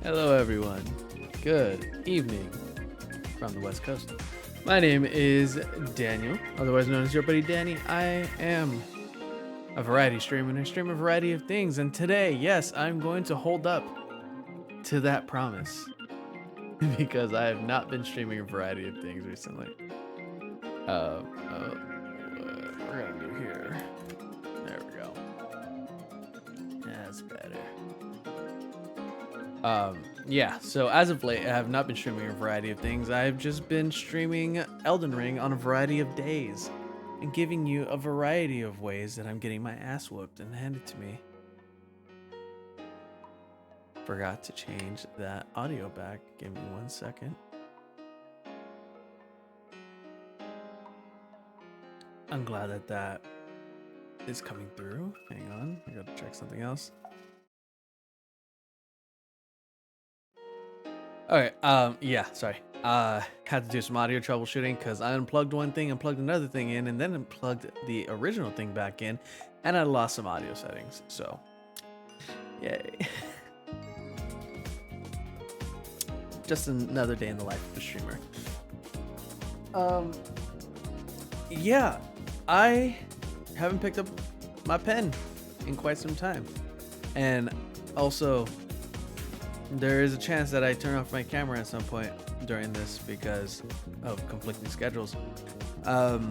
Hello, everyone. Good evening from the West Coast. My name is Daniel, otherwise known as your buddy Danny. I am a variety streamer and I stream a variety of things. And today, yes, I'm going to hold up to that promise because I have not been streaming a variety of things recently. What we're gonna do here. There we go. That's better. Yeah, so as of late, I have not been streaming a variety of things. I've just been streaming Elden Ring on a variety of days and giving you a variety of ways that I'm getting my ass whooped and handed to me. Forgot to change that audio back. Give me 1 second. I'm glad that is coming through. Hang on, I gotta check something else. Okay, yeah, sorry. Had to do some audio troubleshooting because I unplugged one thing and plugged another thing in and then unplugged the original thing back in and I lost some audio settings, so yay. Just another day in the life of a streamer. Yeah, I haven't picked up my pen in quite some time. And also, there is a chance that I turn off my camera at some point during this because of conflicting schedules. So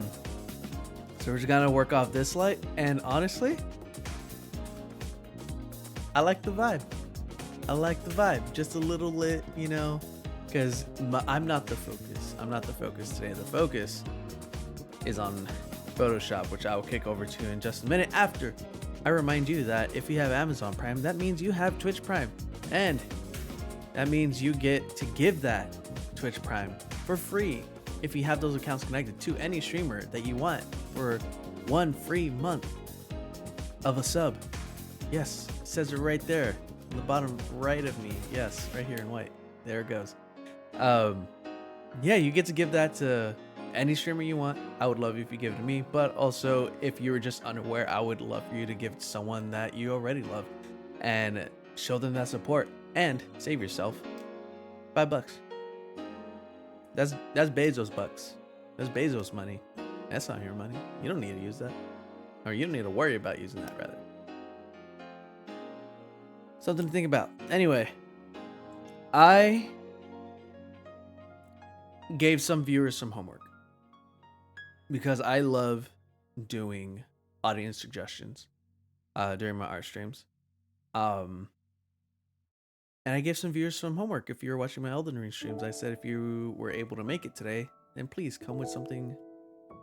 we're just gonna work off this light, and honestly, I like the vibe. I like the vibe, just a little lit, you know, because I'm not the focus. I'm not the focus today. The focus is on Photoshop, which I will kick over to in just a minute after I remind you that if you have Amazon Prime, that means you have Twitch Prime, and that means you get to give that Twitch Prime for free if you have those accounts connected to any streamer that you want for 1 free month of a sub. Yes, it says it right there on the bottom right of me. Yes, right here in white. There it goes. Yeah, you get to give that to any streamer you want. I would love if you give it to me, but also if you were just unaware, I would love for you to give it to someone that you already love and show them that support and save yourself $5. That's Bezos bucks. That's Bezos money. That's not your money. You don't need to use that, or you don't need to worry about using that, rather. Something to think about. Anyway, I gave some viewers some homework because I love doing audience suggestions during my art streams. And I gave some viewers some homework. If you were watching my Elden Ring streams, I said if you were able to make it today, then please come with something.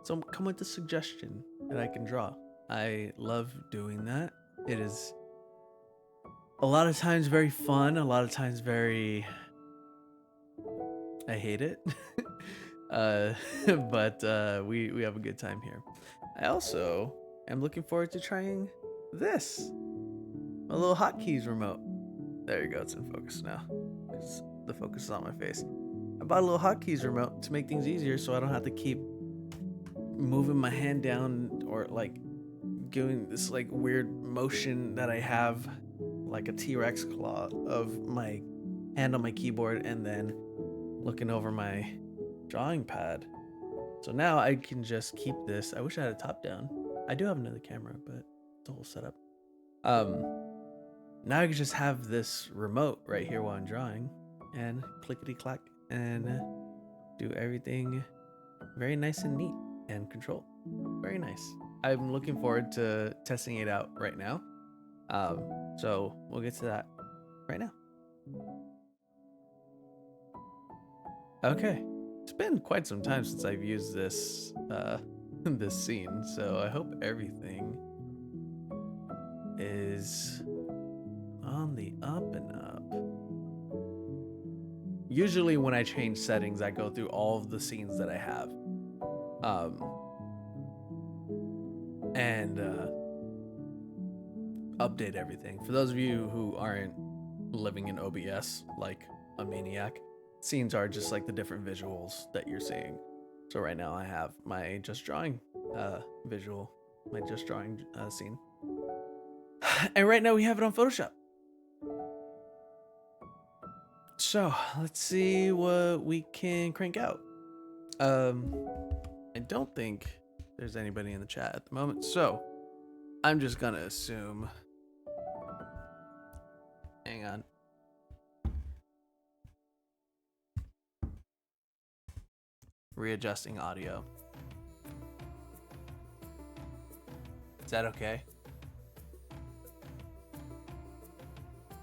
Come with a suggestion that I can draw. I love doing that. It is a lot of times very fun. A lot of times very. I hate it. But we have a good time here. I also am looking forward to trying this. My little hotkeys remote. There you go, it's in focus now. The focus is on my face. I bought a little hotkeys remote to make things easier so I don't have to keep moving my hand down or like doing this like weird motion that I have like a T-Rex claw of my hand on my keyboard and then looking over my drawing pad. So now I can just keep this. I wish I had a top down. I do have another camera, but it's a whole setup. Now I can just have this remote right here while I'm drawing and clickety clack and do everything very nice and neat and controlled. Very nice. I'm looking forward to testing it out right now. So we'll get to that right now. Okay. It's been quite some time since I've used this this scene, so I hope everything is on the up and up. Usually when I change settings, I go through all of the scenes that I have. And update everything. For those of you who aren't living in OBS like a maniac, scenes are just like the different visuals that you're seeing. So right now I have my just drawing visual, my just drawing scene. And right now we have it on Photoshop. So let's see what we can crank out. I don't think there's anybody in the chat at the moment, so I'm just gonna assume. Hang on. Readjusting audio. Is that okay?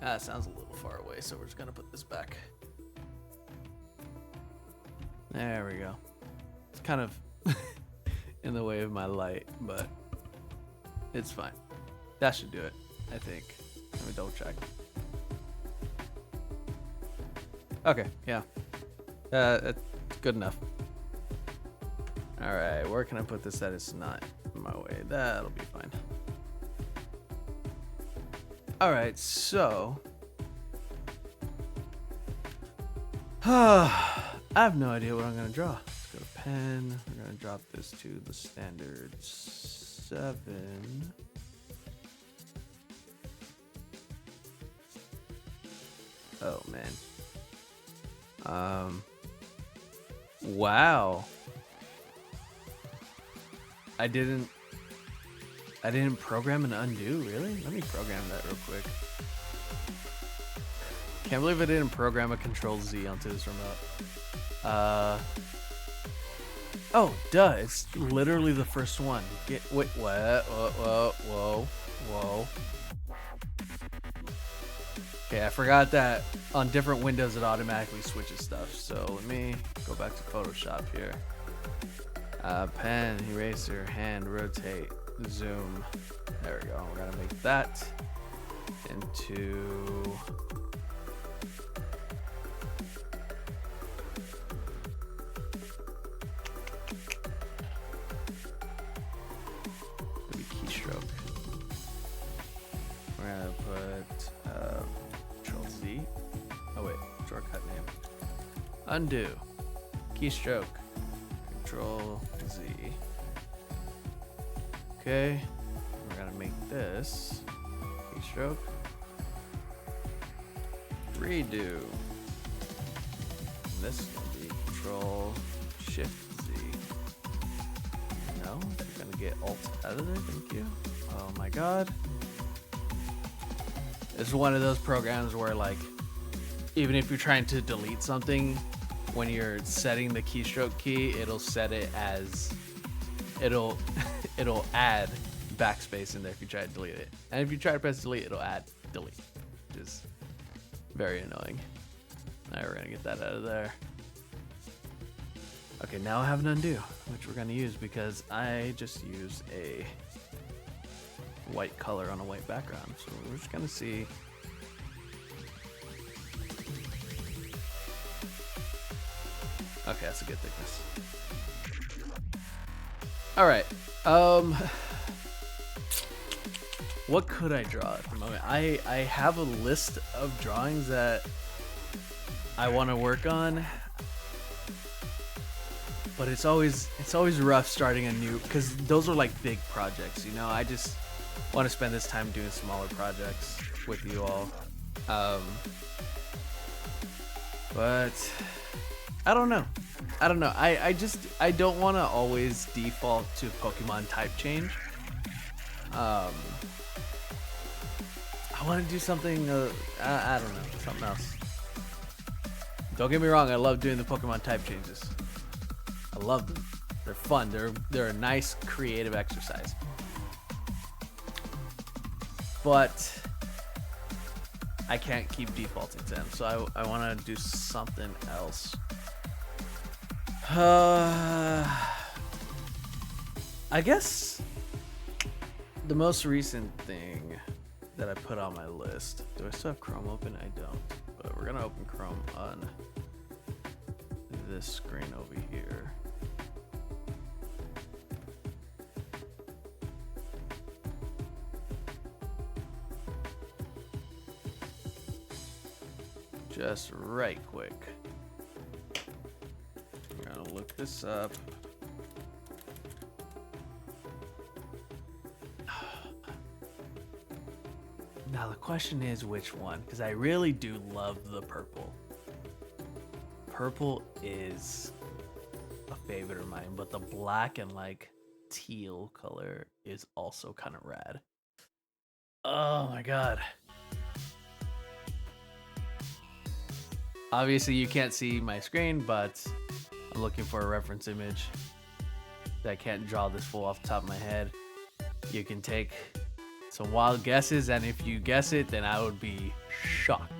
It sounds a little far away, so we're just gonna put this back. There we go. It's kind of in the way of my light, but it's fine. That should do it, I think. Let me double check. Okay, yeah. That's good enough. All right, where can I put this that it's not in my way? That'll be fine. All right, so I have no idea what I'm gonna draw. Let's go to pen. We're gonna drop this to the standard 7. Oh man. Wow. I didn't program an undo, really? Let me program that real quick. Can't believe I didn't program a Control Z onto this remote. Oh, duh, it's literally the first one. Wait, what? Whoa. Okay, I forgot that on different windows it automatically switches stuff. So let me go back to Photoshop here. Pen, eraser, hand, rotate, zoom. There we go. We're gonna make that into maybe keystroke. We're gonna put Control Z. Oh wait, shortcut name. Undo. Keystroke. Control Z. Okay, we're gonna make this keystroke. Redo. And this is gonna be Control Shift Z. No, you're gonna get Alt out of there. Thank you. Oh my God. This is one of those programs where, like, even if you're trying to delete something, when you're setting the keystroke key, it'll set it as it'll add backspace in there if you try to delete it, and if you try to press delete, it'll add delete, which is very annoying. Now we're gonna get that out of there. Okay, now I have an undo, which we're gonna use because I just used a white color on a white background, so we're just gonna see. Okay, that's a good thickness. All right. What could I draw at the moment? I have a list of drawings that I want to work on, but it's always rough starting a new, because those are like big projects, you know. I just want to spend this time doing smaller projects with you all. But I don't know. I don't want to always default to Pokemon type change. I want to do something, I don't know, something else. Don't get me wrong, I love doing the Pokemon type changes. I love them. They're fun. They're a nice creative exercise. But I can't keep defaulting to them, so I want to do something else. I guess the most recent thing that I put on my list. Do I still have Chrome open? I don't. But we're gonna open Chrome on this screen over here. Just right quick. I'm gonna look this up. Now the question is which one, because I really do love the purple. purple is a favorite of mine, but the black and like teal color is also kind of rad. Oh my god. Obviously you can't see my screen, but I'm looking for a reference image. I can't draw this full off the top of my head. You can take some wild guesses, and if you guess it, then I would be shocked.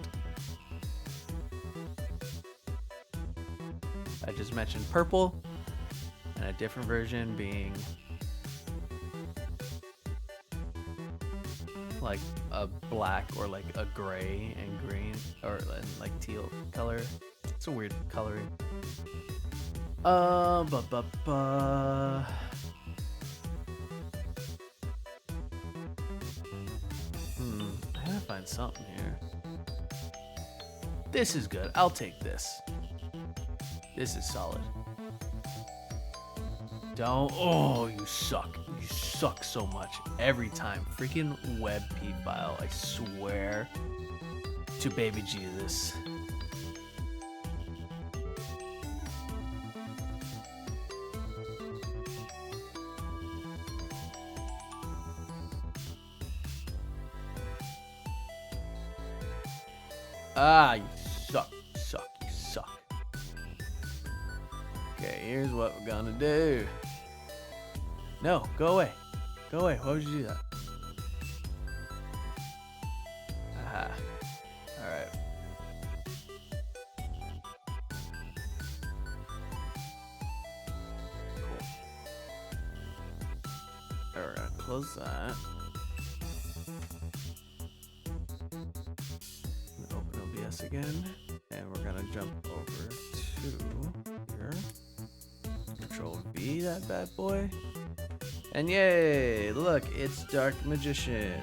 I just mentioned purple, and a different version being like a black or like a gray and green or like teal color. It's a weird coloring. I gotta find something here. This is good. I'll take this. This is solid. Don't. Oh, you suck. You suck so much. Every time. Freaking WebP file. I swear to baby Jesus. Ah, you suck. You suck. You suck. Okay, here's what we're gonna do. No, go away. Go away. Why would you do that? Aha. Alright. Cool. Alright, close that. Open OBS again. And we're gonna jump over to here. Control V, that bad boy. And yay! Look, it's Dark Magician.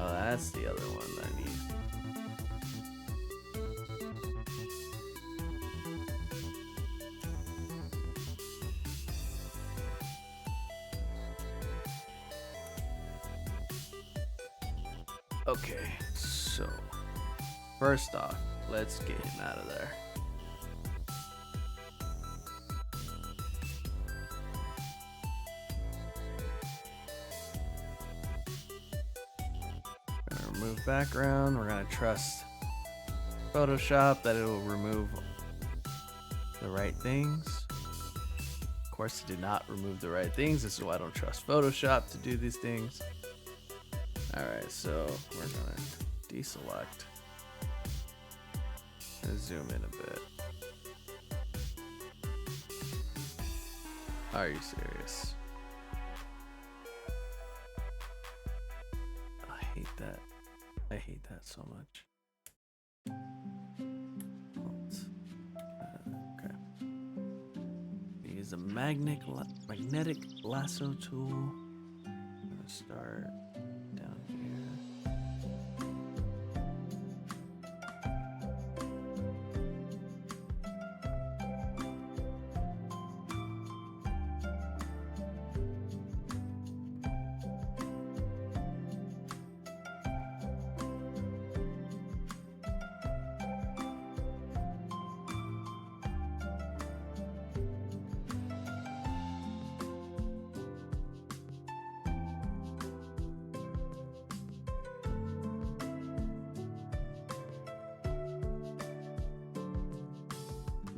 Oh, that's the other one that I need. Okay, so first off, let's get him out of there. Remove background. We're gonna trust Photoshop that it will remove the right things. Of course, it did not remove the right things. This is why I don't trust Photoshop to do these things. Alright, so we're gonna deselect and zoom in a bit. Are you serious? I hate that. I hate that so much. Okay. Use a magnetic lasso tool. I'm gonna start down here.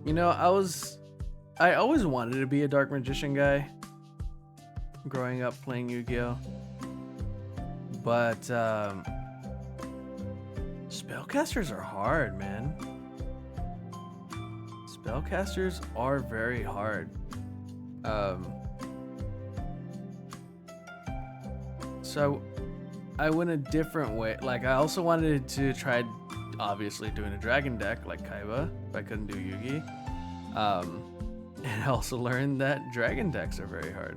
You know, I always wanted to be a Dark Magician guy growing up playing Yu-Gi-Oh! But spellcasters are hard, man. Spellcasters are very hard. So I went a different way. Like, I also wanted to try obviously doing a dragon deck like Kaiba, but I couldn't do Yugi. And I also learned that dragon decks are very hard.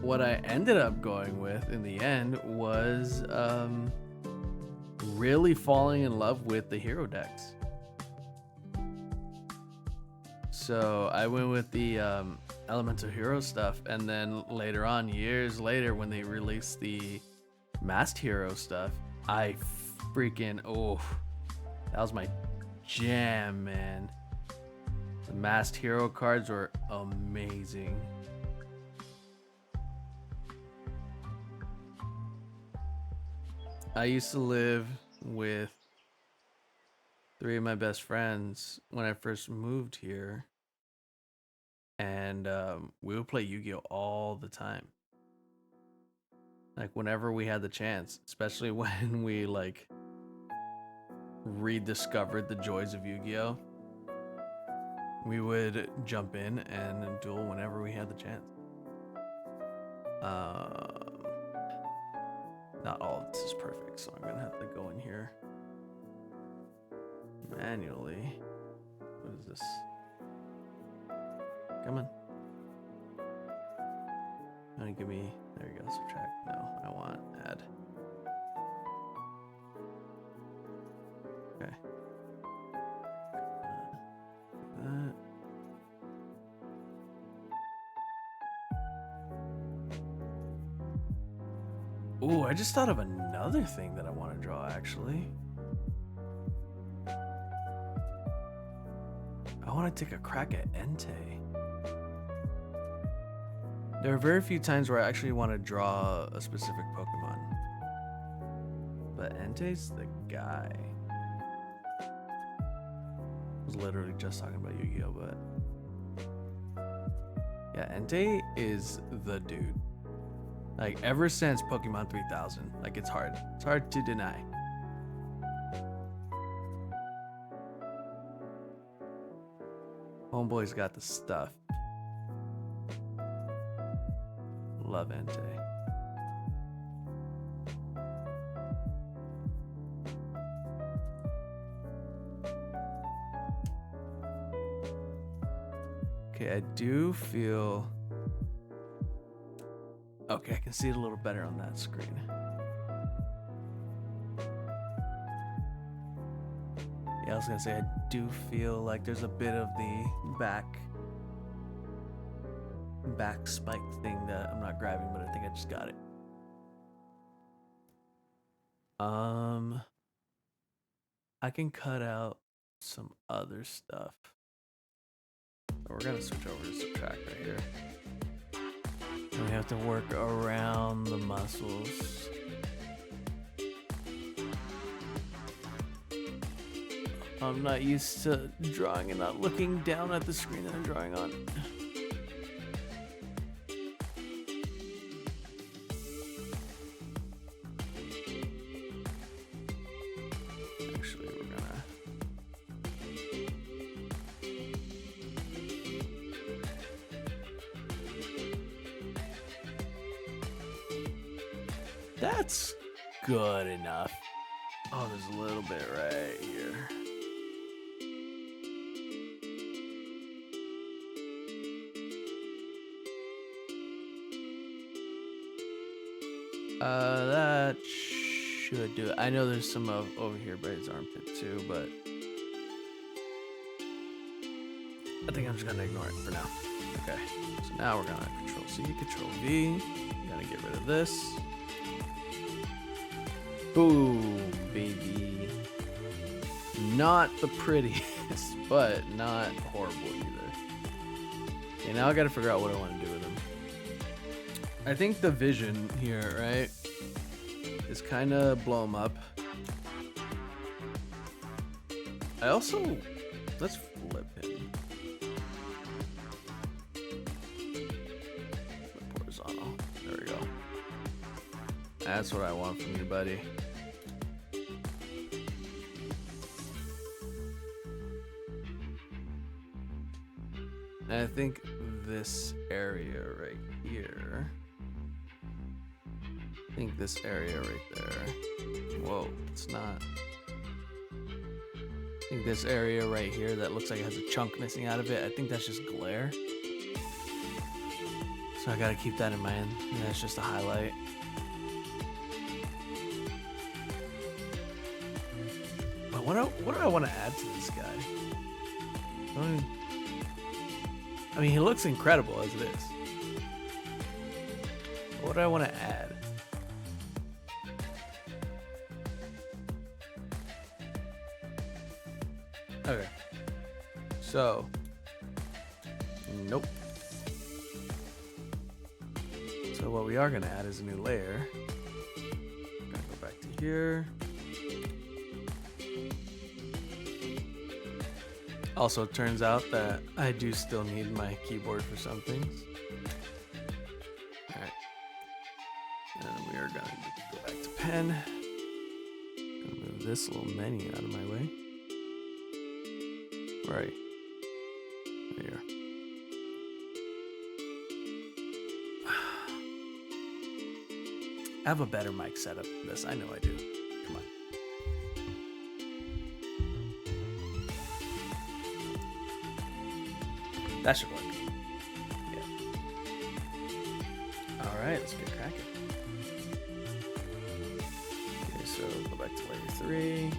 What I ended up going with in the end was really falling in love with the hero decks. So I went with the Elemental Hero stuff, and then later on, years later, when they released the Masked Hero stuff. I freaking, oh, that was my jam, man. The Masked Hero cards were amazing. I used to live with 3 of my best friends when I first moved here, and we would play Yu-Gi-Oh all the time. Like whenever we had the chance, especially when we like rediscovered the joys of Yu-Gi-Oh, we would jump in and duel whenever we had the chance. Not all of this is perfect, so I'm gonna have to go in here manually. What is this? Come on. Gonna give me, there you go, subtract. No, I want add. Okay. That. Ooh, I just thought of another thing that I want to draw, actually. I want to take a crack at Entei. There are very few times where I actually want to draw a specific Pokemon. But Entei's the guy. I was literally just talking about Yu-Gi-Oh, but... yeah, Entei is the dude. Like, ever since Pokemon 3000, like, it's hard to deny. Homeboy's got the stuff. Love Entei. Okay, I do feel... okay, I can see it a little better on that screen. Yeah, I was gonna say, I do feel like there's a bit of the back spike thing that I'm not grabbing, but I think I just got it. I can cut out some other stuff. We're gonna switch over to subtract right here. And we have to work around the muscles. I'm not used to drawing and not looking down at the screen that I'm drawing on. Actually, we're gonna... that's good enough. Oh, there's a little bit right here. That should do it. I know there's some over here by his armpit too, but I think I'm just gonna ignore it for now. Okay, so now we're gonna Control C, Control V. I'm gonna get rid of this. Boom, baby. Not the prettiest, but not horrible either. Okay, now I gotta figure out what I want to do with them. I think the vision here, right, is kind of blow them up. I also, let's flip him. Flip horizontal. There we go. That's what I want from you, buddy. And I think this area right here. I think this area right there. Whoa, it's not. I think this area right here that looks like it has a chunk missing out of it. I think that's just glare. So I gotta keep that in mind. And that's just a highlight. But what do I want to add to this guy? I mean, he looks incredible as it is. What do I want to add? So, nope. So what we are gonna add is a new layer. Gonna go back to here. Also, it turns out that I do still need my keyboard for some things. Alright. And we are gonna go back to pen. Gonna move this little menu out of my way. Right. There you are. I have a better mic setup than this. I know I do. Come on. That should work. Yeah. All right, let's get cracking. Okay, so go back to layer 3.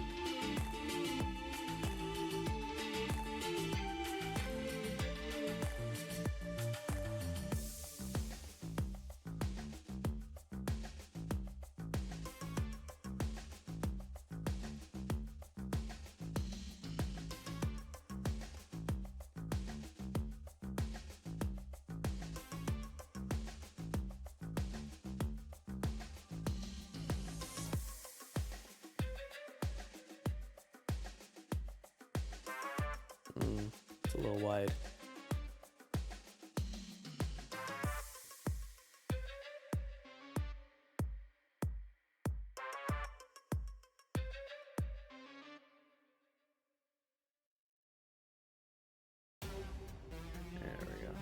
It's a little wide. There we go.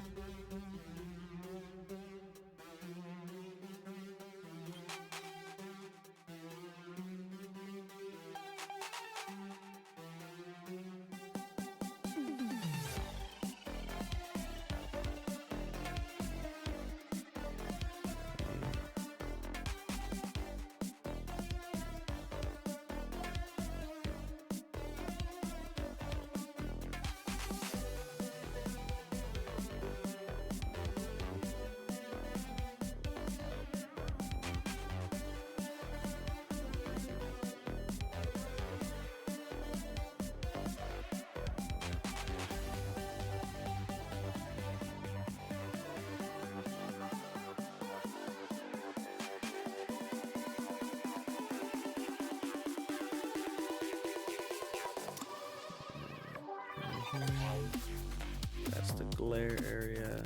That's the glare area.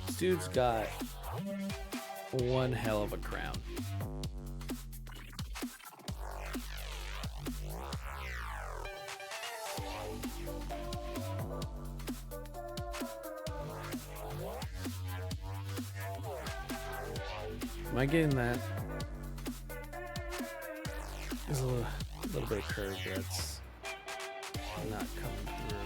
This dude's got one hell of a crown. Am I getting that? There's a little bit of curve that's not coming through.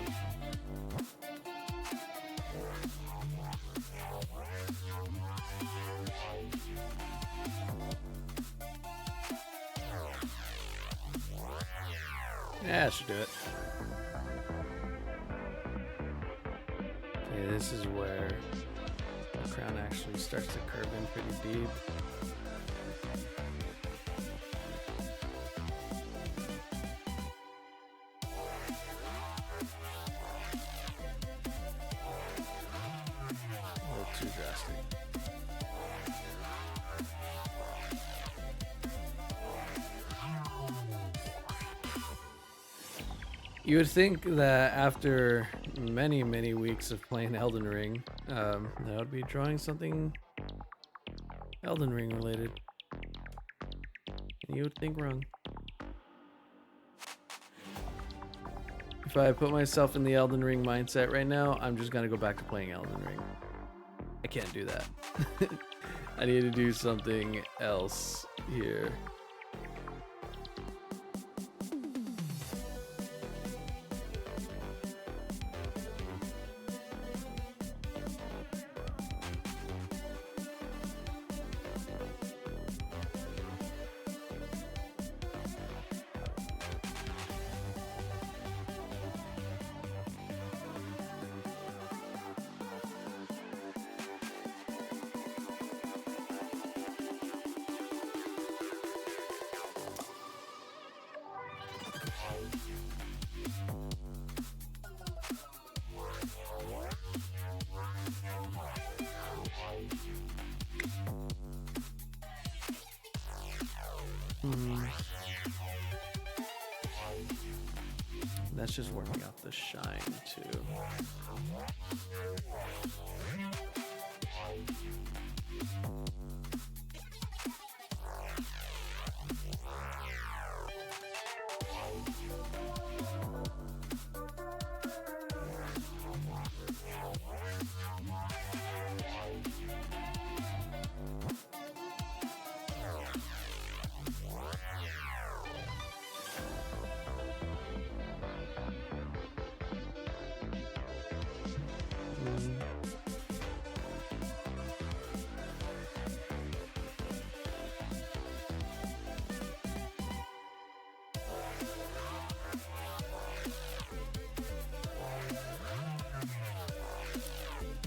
Yeah, that should do it. Okay, this is where the crown actually starts to curve in pretty deep. A little too drastic. You would think that after many, many weeks of playing Elden Ring, that I would be drawing something Elden Ring related. And you would think wrong. If I put myself in the Elden Ring mindset right now, I'm just gonna go back to playing Elden Ring. I can't do that. I need to do something else here. Hmm. That's just working out the shine too.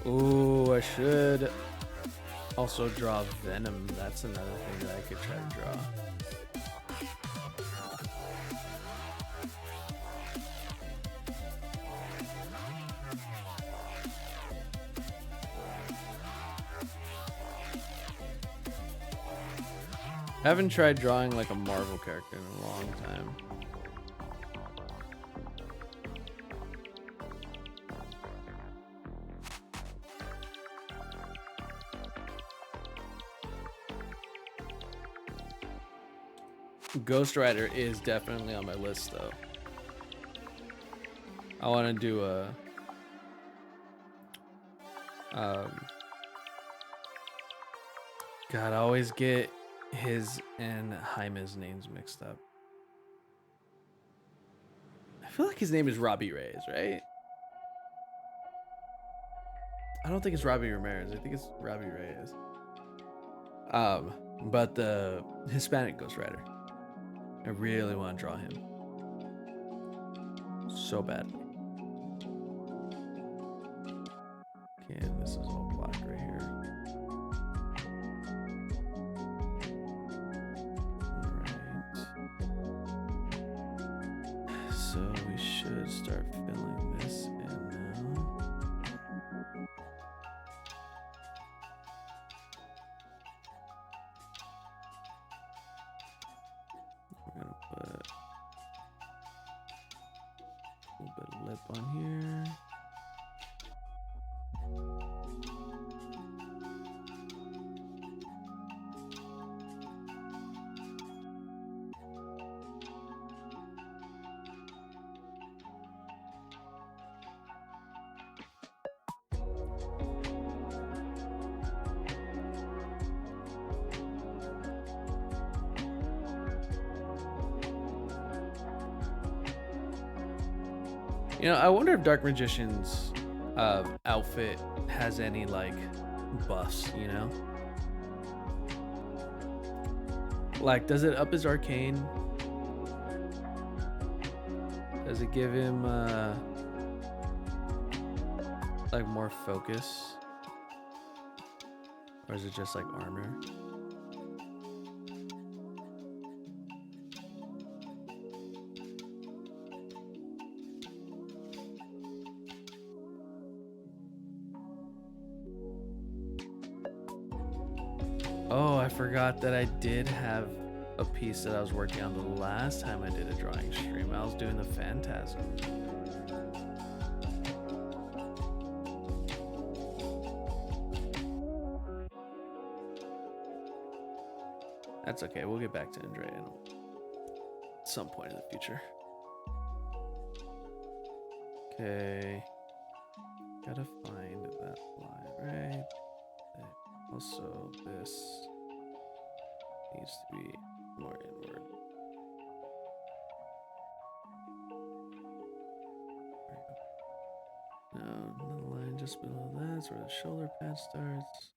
Ooh, I should also draw Venom. That's another thing that I could try to draw. I haven't tried drawing like a Marvel character in a long time. Ghost Rider is definitely on my list though. I want to do a God, I always get his and Jaime's names mixed up. I feel like his name is Robbie Reyes, right? I don't think it's Robbie Ramirez. I think it's Robbie Reyes. But the Hispanic Ghost Rider. I really want to draw him. So bad. Okay, and this is all blocked right here. Alright. So we should start filling this in now. We're gonna put a little bit of lip on here. You know, I wonder if Dark Magician's outfit has any like buffs, you know? Like, does it up his arcane? Does it give him like more focus? Or is it just like armor? Oh, I forgot that I did have a piece that I was working on the last time I did a drawing stream. I was doing the Phantasm. That's okay. We'll get back to Andrea at some point in the future. Okay. Gotta find that line, right? Also, this needs to be more inward. No, another line just below that's where the shoulder pad starts.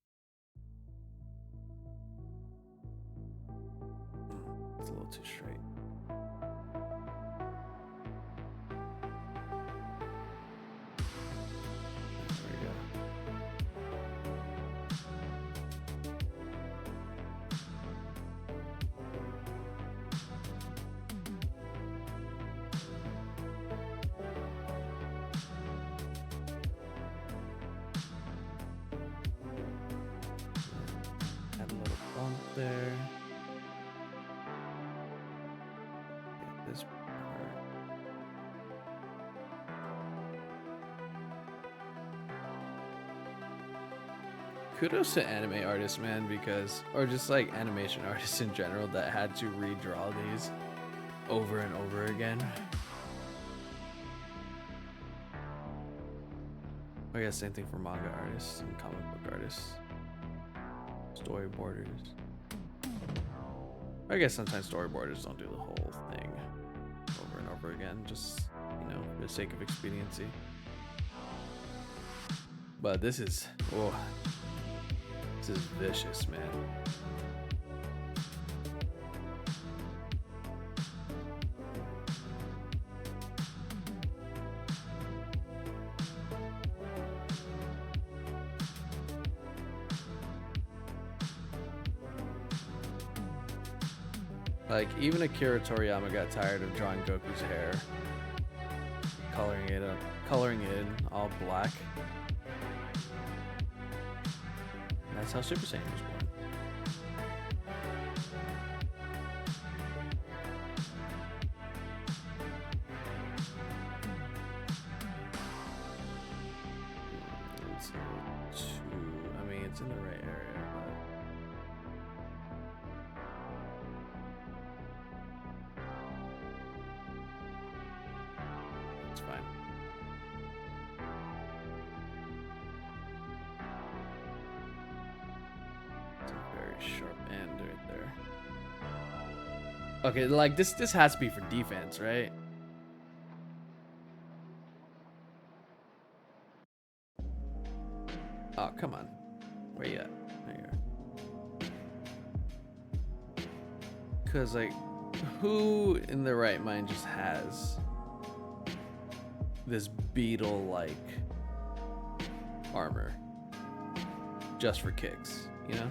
It's a little too straight. There we go. Add a little bump there. kudos to anime artists, man, because, or just like animation artists in general that had to redraw these over and over again. I guess same thing for manga artists and comic book artists, storyboarders. I guess sometimes storyboarders don't do the whole thing over and over again, just, you know, for the sake of expediency. But this is, oh, this is vicious, man. Like, even Akira Toriyama got tired of drawing Goku's hair, coloring it in all black. And that's how Super Saiyan was born. I mean, it's in the right area, but it's fine. It's a very sharp end right there. Okay, like this has to be for defense, right? Oh, come on. Where you at? There you are. Cause like, who in their right mind just has this beetle-like armor just for kicks, you know?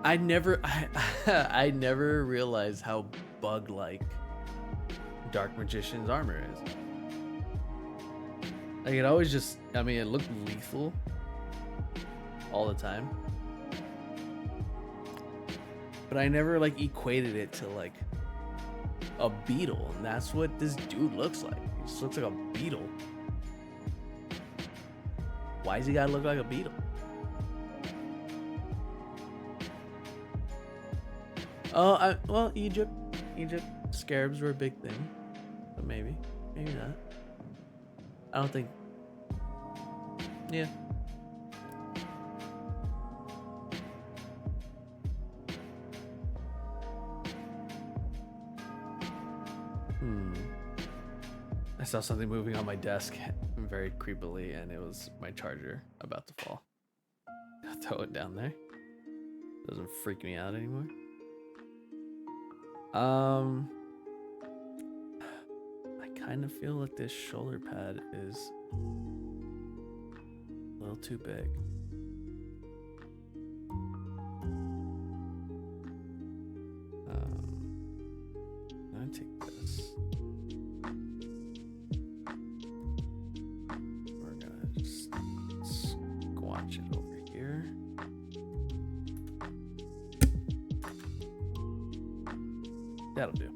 I never realized how bug-like Dark Magician's armor is. Like, it always just, I mean, it looked lethal all the time, but I never like equated it to like a beetle, and that's what this dude looks like. He just looks like a beetle. Why does he gotta look like a beetle? Oh, well, Egypt scarabs were a big thing, so maybe not. I don't think. Yeah. I saw something moving on my desk very creepily, and it was my charger about to fall. I'll throw it down there. Doesn't freak me out anymore. I kind of feel like this shoulder pad is a little too big. I'm gonna take this. We're gonna just squash it over here. That'll do.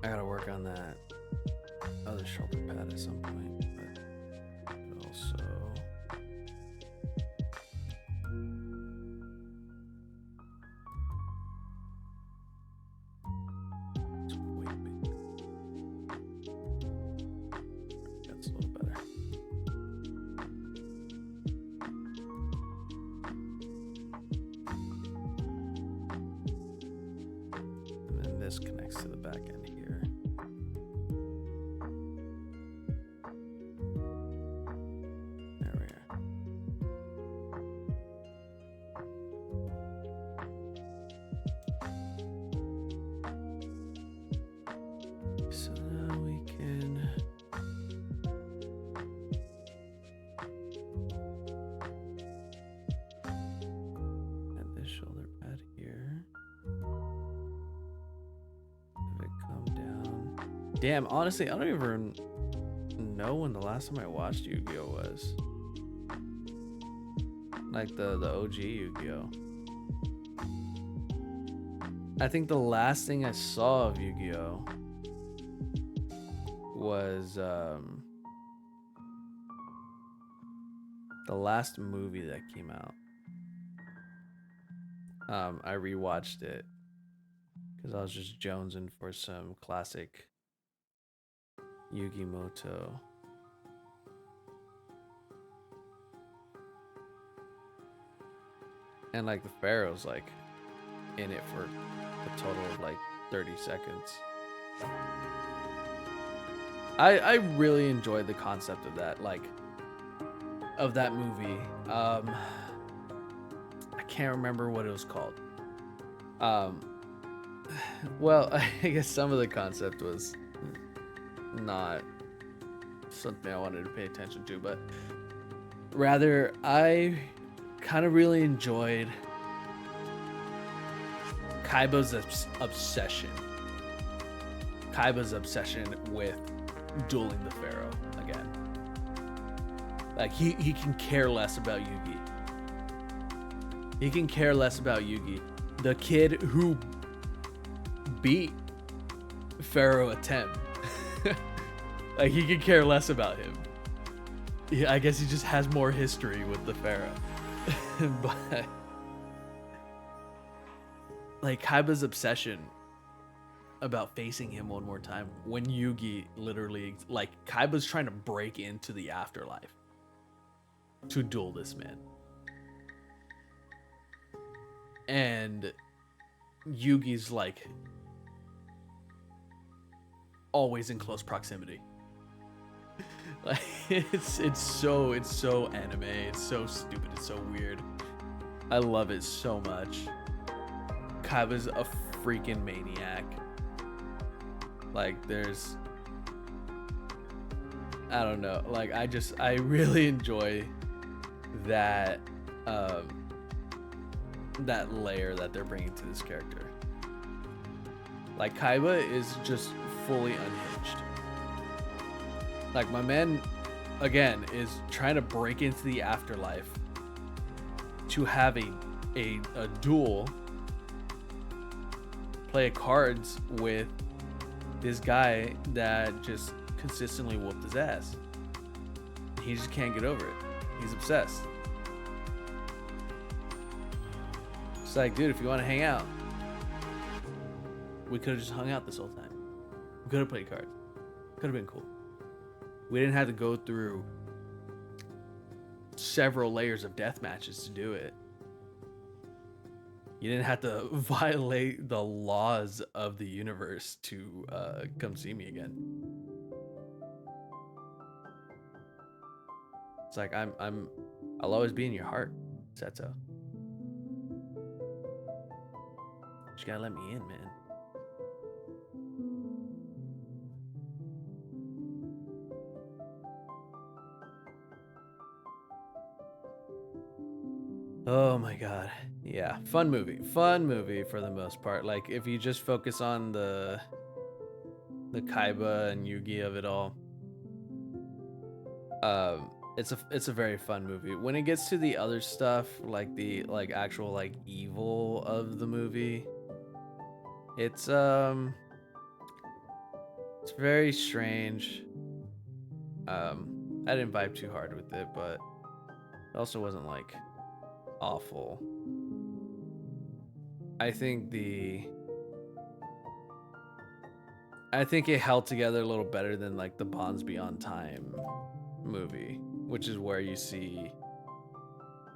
I gotta work on that other shoulder pad at some point, but also it's way big. That's a little better. to the back end here. There we are. So now we can add this shoulder pad here. Have it come down. Damn, honestly, I don't even know when the last time I watched Yu-Gi-Oh was. Like the OG Yu-Gi-Oh. I think the last thing I saw of Yu-Gi-Oh was the last movie that came out. I rewatched it because I was just jonesing for some classic Yugi Moto. And like the Pharaoh's like in it for a total of like 30 seconds. I really enjoyed the concept of that, like of that movie. I can't remember what it was called. Well, I guess some of the concept was not something I wanted to pay attention to, but rather I kind of really enjoyed Kaiba's obsession. Kaiba's obsession with dueling the Pharaoh again. Like he can care less about Yugi. He can care less about Yugi. The kid who beat Pharaoh attempt. Like he could care less about him. Yeah, I guess he just has more history with the Pharaoh. But like Kaiba's obsession about facing him one more time when Yugi literally, like, Kaiba's trying to break into the afterlife to duel this man. And Yugi's like always in close proximity. Like it's so anime, it's so stupid, it's so weird. I love it so much. Kaiba's a freaking maniac. Like there's, I don't know, like I really enjoy that that layer that they're bringing to this character. Like Kaiba is just fully unhinged. Like my man again is trying to break into the afterlife to have a duel, play cards with this guy that just consistently whooped his ass. He just can't get over it. He's obsessed. It's like, dude, if you want to hang out, we could have just hung out this whole time. We could have played cards. Could have been cool. We didn't have to go through several layers of death matches to do it. You didn't have to violate the laws of the universe to come see me again. It's like I'll always be in your heart, Seto. You gotta let me in, man. Oh my god. Yeah, fun movie for the most part. Like if you just focus on the Kaiba and Yugi of it all, it's a very fun movie. When it gets to the other stuff, like the actual like evil of the movie, it's very strange. I didn't vibe too hard with it, but it also wasn't like awful. I think it held together a little better than like the Bonds Beyond Time movie, which is where you see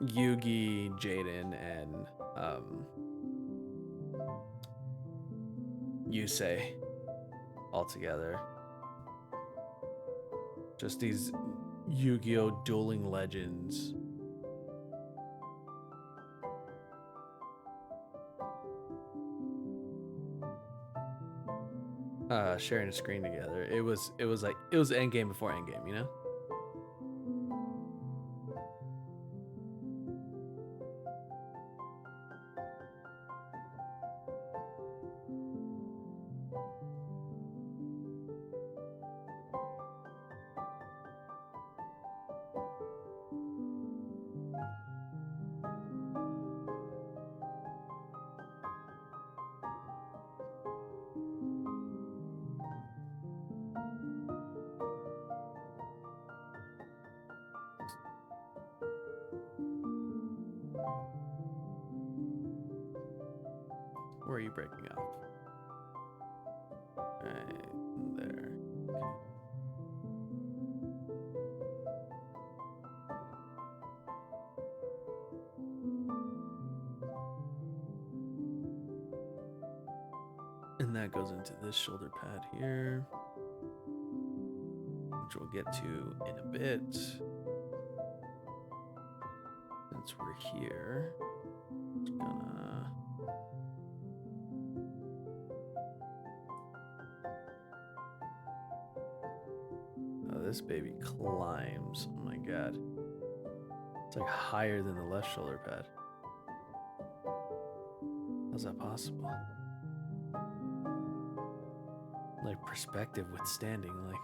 Yugi, Jaden, and Yusei altogether. Just these Yu-Gi-Oh! Dueling Legends. Sharing a screen together. It was endgame before endgame, you know? Where are you breaking up? Right there. And that goes into this shoulder pad here, which we'll get to in a bit. Since we're here, it's gonna... Oh, this baby climbs. Oh my god. It's like higher than the left shoulder pad. How's that possible? Like perspective withstanding, like,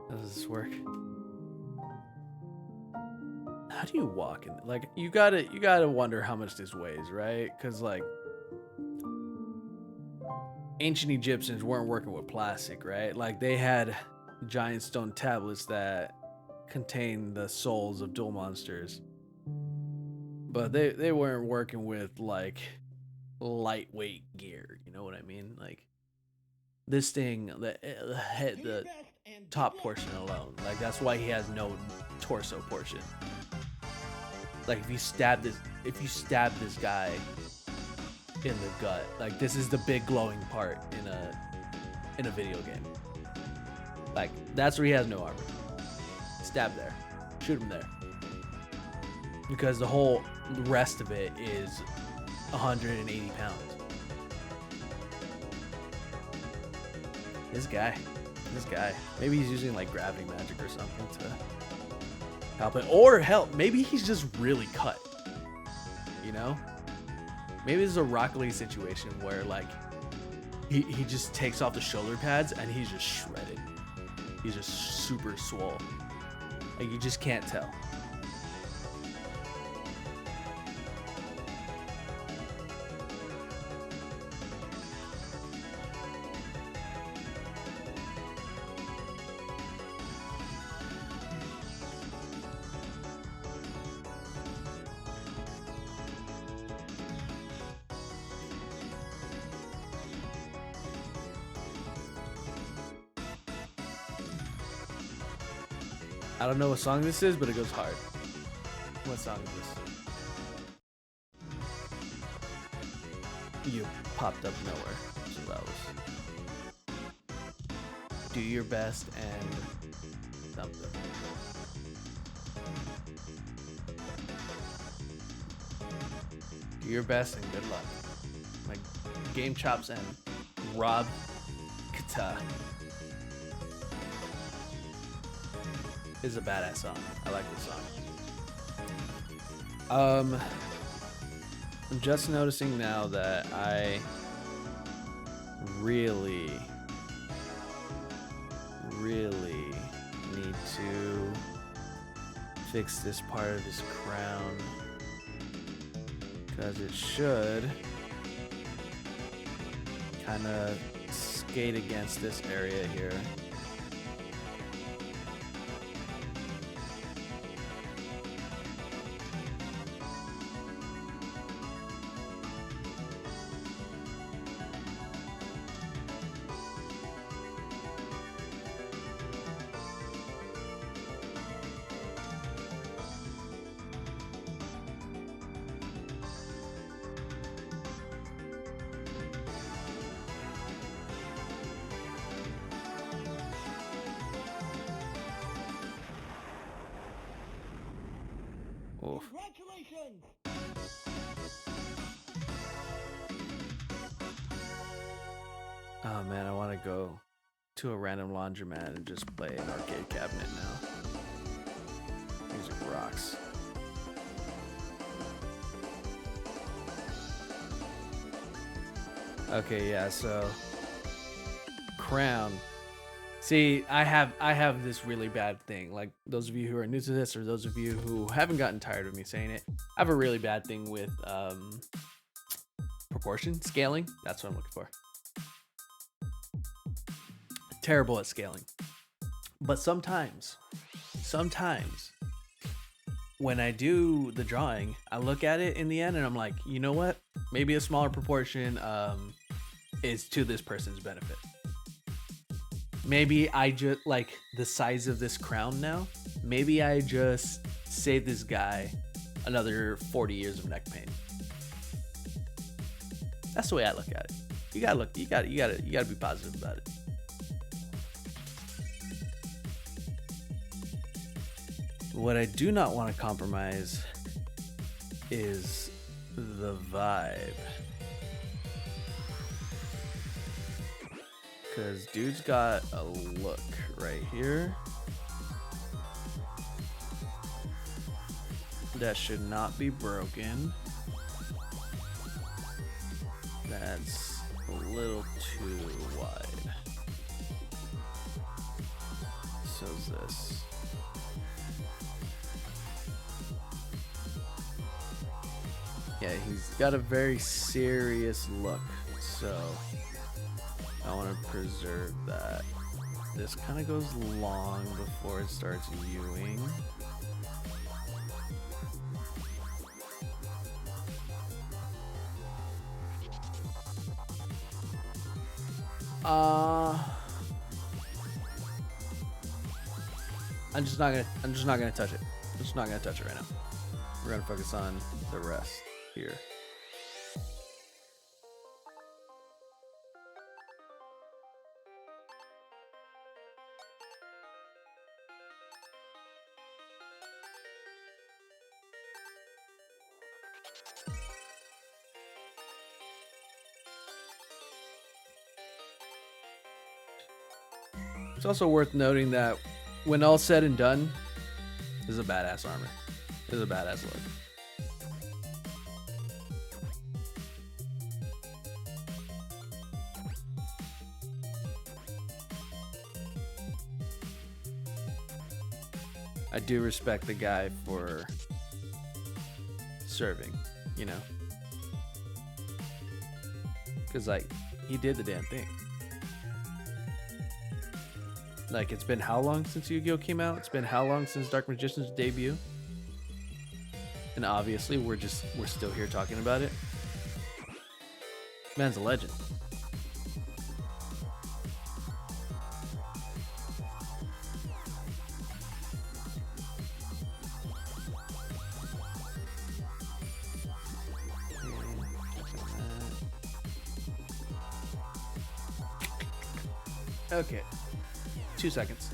how does this work? How do you walk in? Like, you gotta wonder how much this weighs, right? Because like, ancient Egyptians weren't working with plastic, right? Like, they had giant stone tablets that contained the souls of duel monsters, but they weren't working with like lightweight gear. You know what I mean? Like, this thing, the top portion alone, like, that's why he has no torso portion. Like, if you stab this guy in the gut, like, this is the big glowing part in a video game. Like, that's where he has no armor. Stab there, shoot him there, because the whole rest of it is 180 pounds. This guy, maybe he's using like gravity magic or something to help it, or help, maybe he's just really cut, you know? Maybe this is a Rock Lee situation where like he just takes off the shoulder pads and he's just shredded. He's just super swole. Like, you just can't tell. I don't know what song this is, but it goes hard. What song is this? You popped up nowhere, so that was Do Your Best and something. Do your best and good luck. Like Game Chops and Rob Kata is a badass song. I like this song. I'm just noticing now that I really need to fix this part of his crown, because it should kind of skate against this area here. to go to a random laundromat and just play an arcade cabinet now. Music rocks. Okay, yeah, so Crown. See, I have this really bad thing. Like, those of you who are new to this, or those of you who haven't gotten tired of me saying it, I have a really bad thing with proportion scaling. That's what I'm looking for. Terrible at scaling. But sometimes when I do the drawing, I look at it in the end and I'm like, you know what? Maybe a smaller proportion is to this person's benefit. Maybe I just, like, the size of this crown now, maybe I just save this guy another 40 years of neck pain. That's the way I look at it. You gotta be positive about it. What I do not want to compromise is the vibe. Because dude's got a look right here that should not be broken. That's a little too wide. So's this. Yeah, he's got a very serious look, so I want to preserve that. This kind of goes long before it starts Ewing. I'm just not gonna touch it. I'm just not gonna touch it right now. We're gonna focus on the rest here. It's also worth noting that when all said and done, this is a badass armor. This is a badass look. I do respect the guy for serving, you know? Because, like, he did the damn thing. Like, it's been how long since Yu-Gi-Oh! Came out? It's been how long since Dark Magician's debut? And obviously, we're still here talking about it. Man's a legend. Okay. 2 seconds.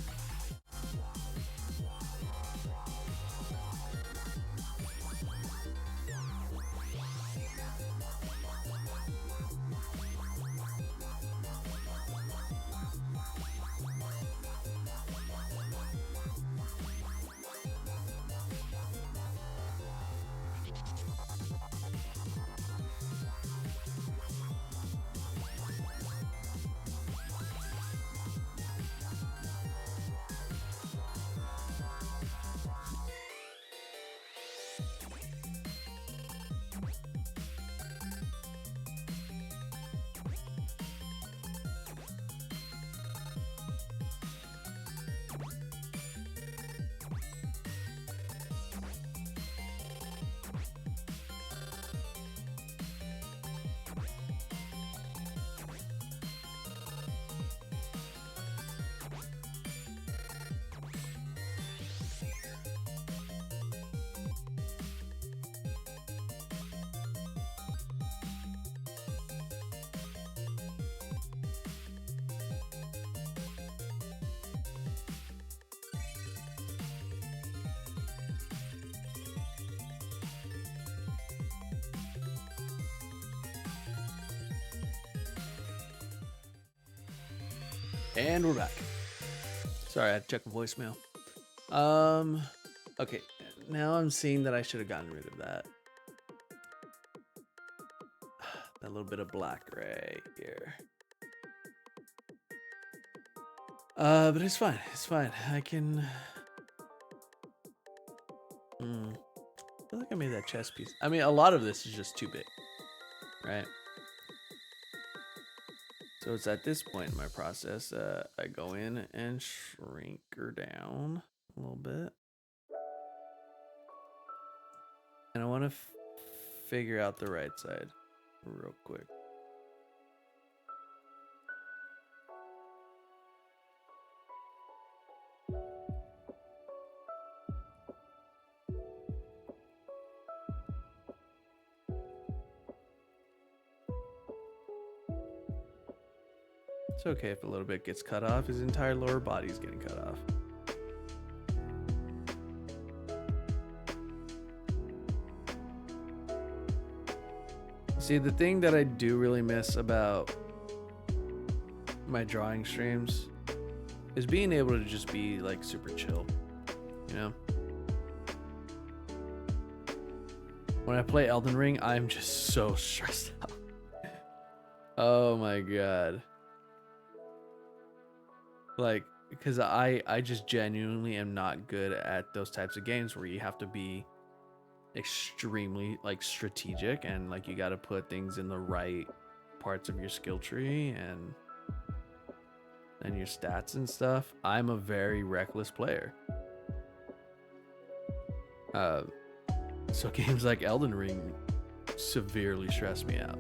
And we're back. Sorry, I had to check my voicemail. Okay, now I'm seeing that I should have gotten rid of that. That little bit of black right here. But it's fine. It's fine. I can. I feel like I made that chess piece. I mean, a lot of this is just too big, right? So it's at this point in my process, I go in and shrink her down a little bit. And I want to figure out the right side real quick. It's okay if a little bit gets cut off. His entire lower body is getting cut off. See, the thing that I do really miss about my drawing streams is being able to just be like super chill, you know? When I play Elden Ring, I'm just so stressed out. Oh my god. Like, because I just genuinely am not good at those types of games where you have to be extremely like strategic and like you got to put things in the right parts of your skill tree and your stats and stuff. I'm a very reckless player. So games like Elden Ring severely stress me out.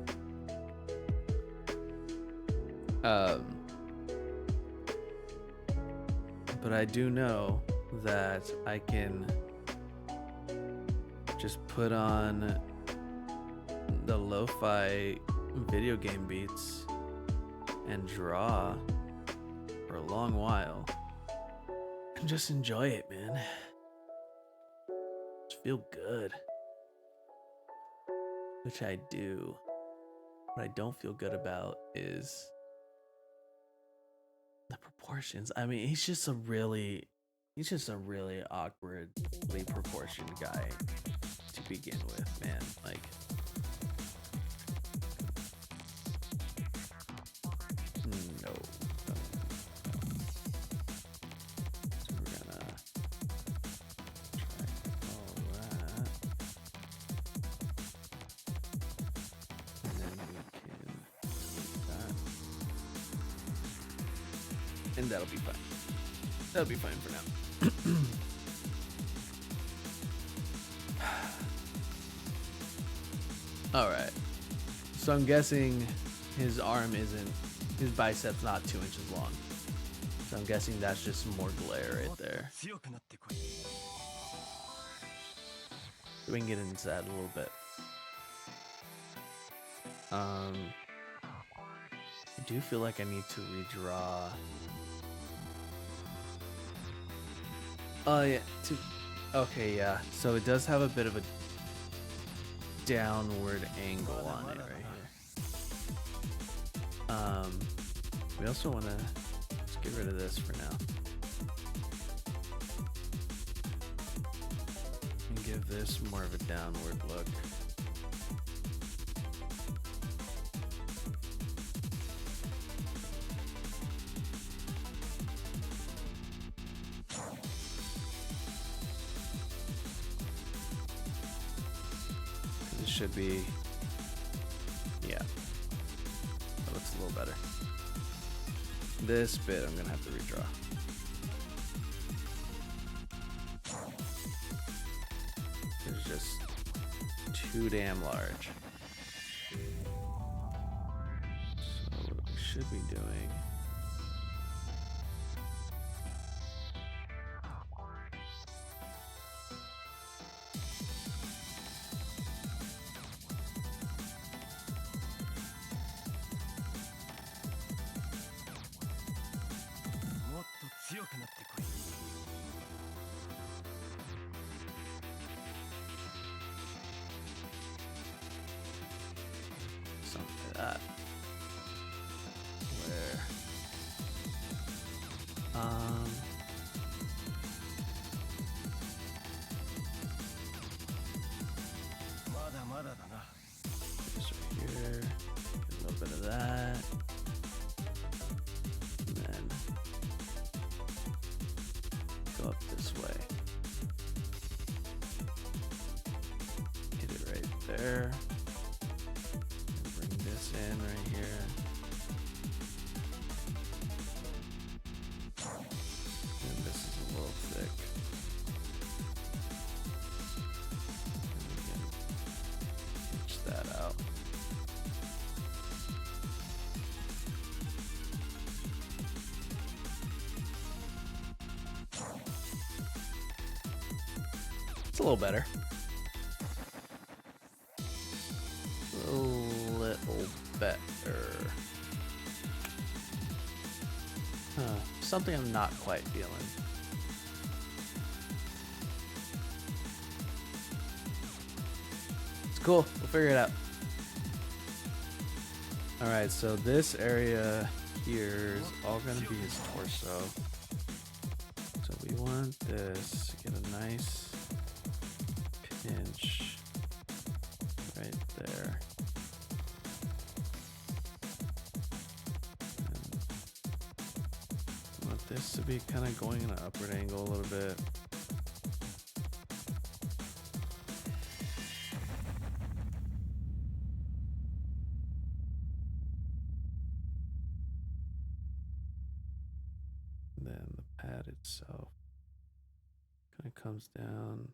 But I do know that I can just put on the lo-fi video game beats and draw for a long while and just enjoy it, man. Just feel good. Which I do. What I don't feel good about is the proportions. I mean, he's just a really awkwardly proportioned guy to begin with, man. Like, no. So we're gonna track all that. And then we can do that. And that'll be fine. That'll be fine for now. All right. So I'm guessing his bicep's not 2 inches long. So I'm guessing that's just more glare right there. So we can get into that a little bit. I do feel like I need to redraw. Oh yeah, okay, yeah. So it does have a bit of a downward angle on it right here. We also want to just get rid of this for now and give this more of a downward look. Should be, yeah, that looks a little better. This bit I'm gonna have to redraw. It's just too damn large. So what we should be doing something like that, where in right here. And this is a little thick. And we can pitch that out. It's a little better. A little better. Something I'm not quite feeling. It's cool. We'll figure it out. All right, so this area here is all going to be his torso. So we want this to get a nice pinch right there. And want this to be kind of going in an upward angle a little bit. And then the pad itself kind of comes down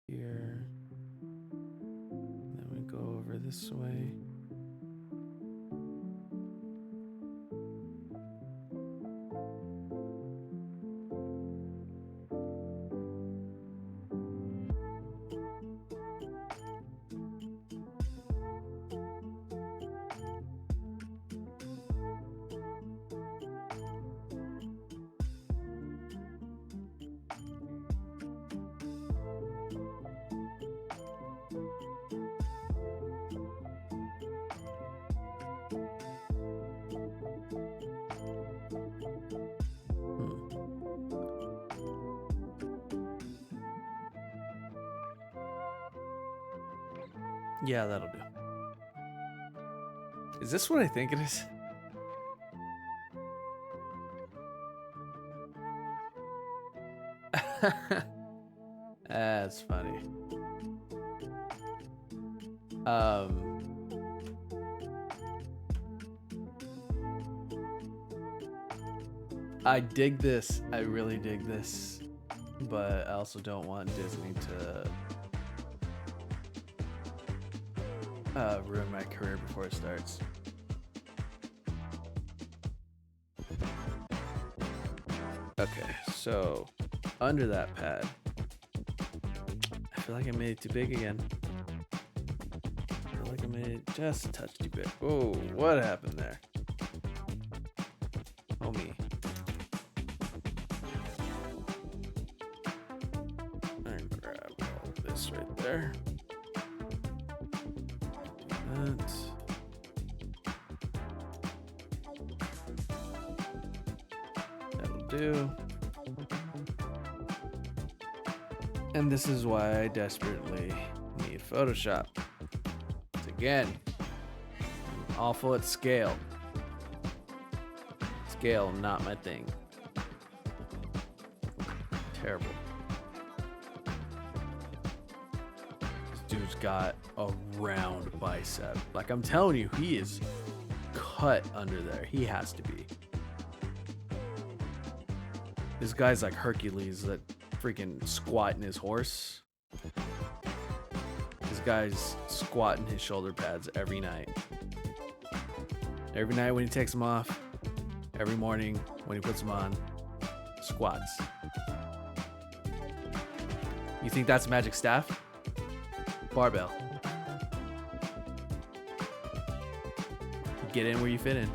here. And then we go over this way. Yeah, that'll do. Is this what I think it is? That's funny. I dig this. I really dig this. But I also don't want Disney to ruin my career before it starts. Okay, so under that pad, I feel like I made it too big again. I feel like I made it just a touch too big. Whoa, what happened there? Oh me. And grab all this right there. That'll do. And this is why I desperately need Photoshop. It's again, I'm awful at scale. Scale, not my thing. Terrible. This dude's got a round bicep. Like, I'm telling you, he is cut under there. He has to be. This guy's like Hercules that freaking squatting his horse. This guy's squatting his shoulder pads every night. Every night when he takes them off. Every morning when he puts them on. Squats. You think that's a magic staff? Barbell. Get in where you fit in.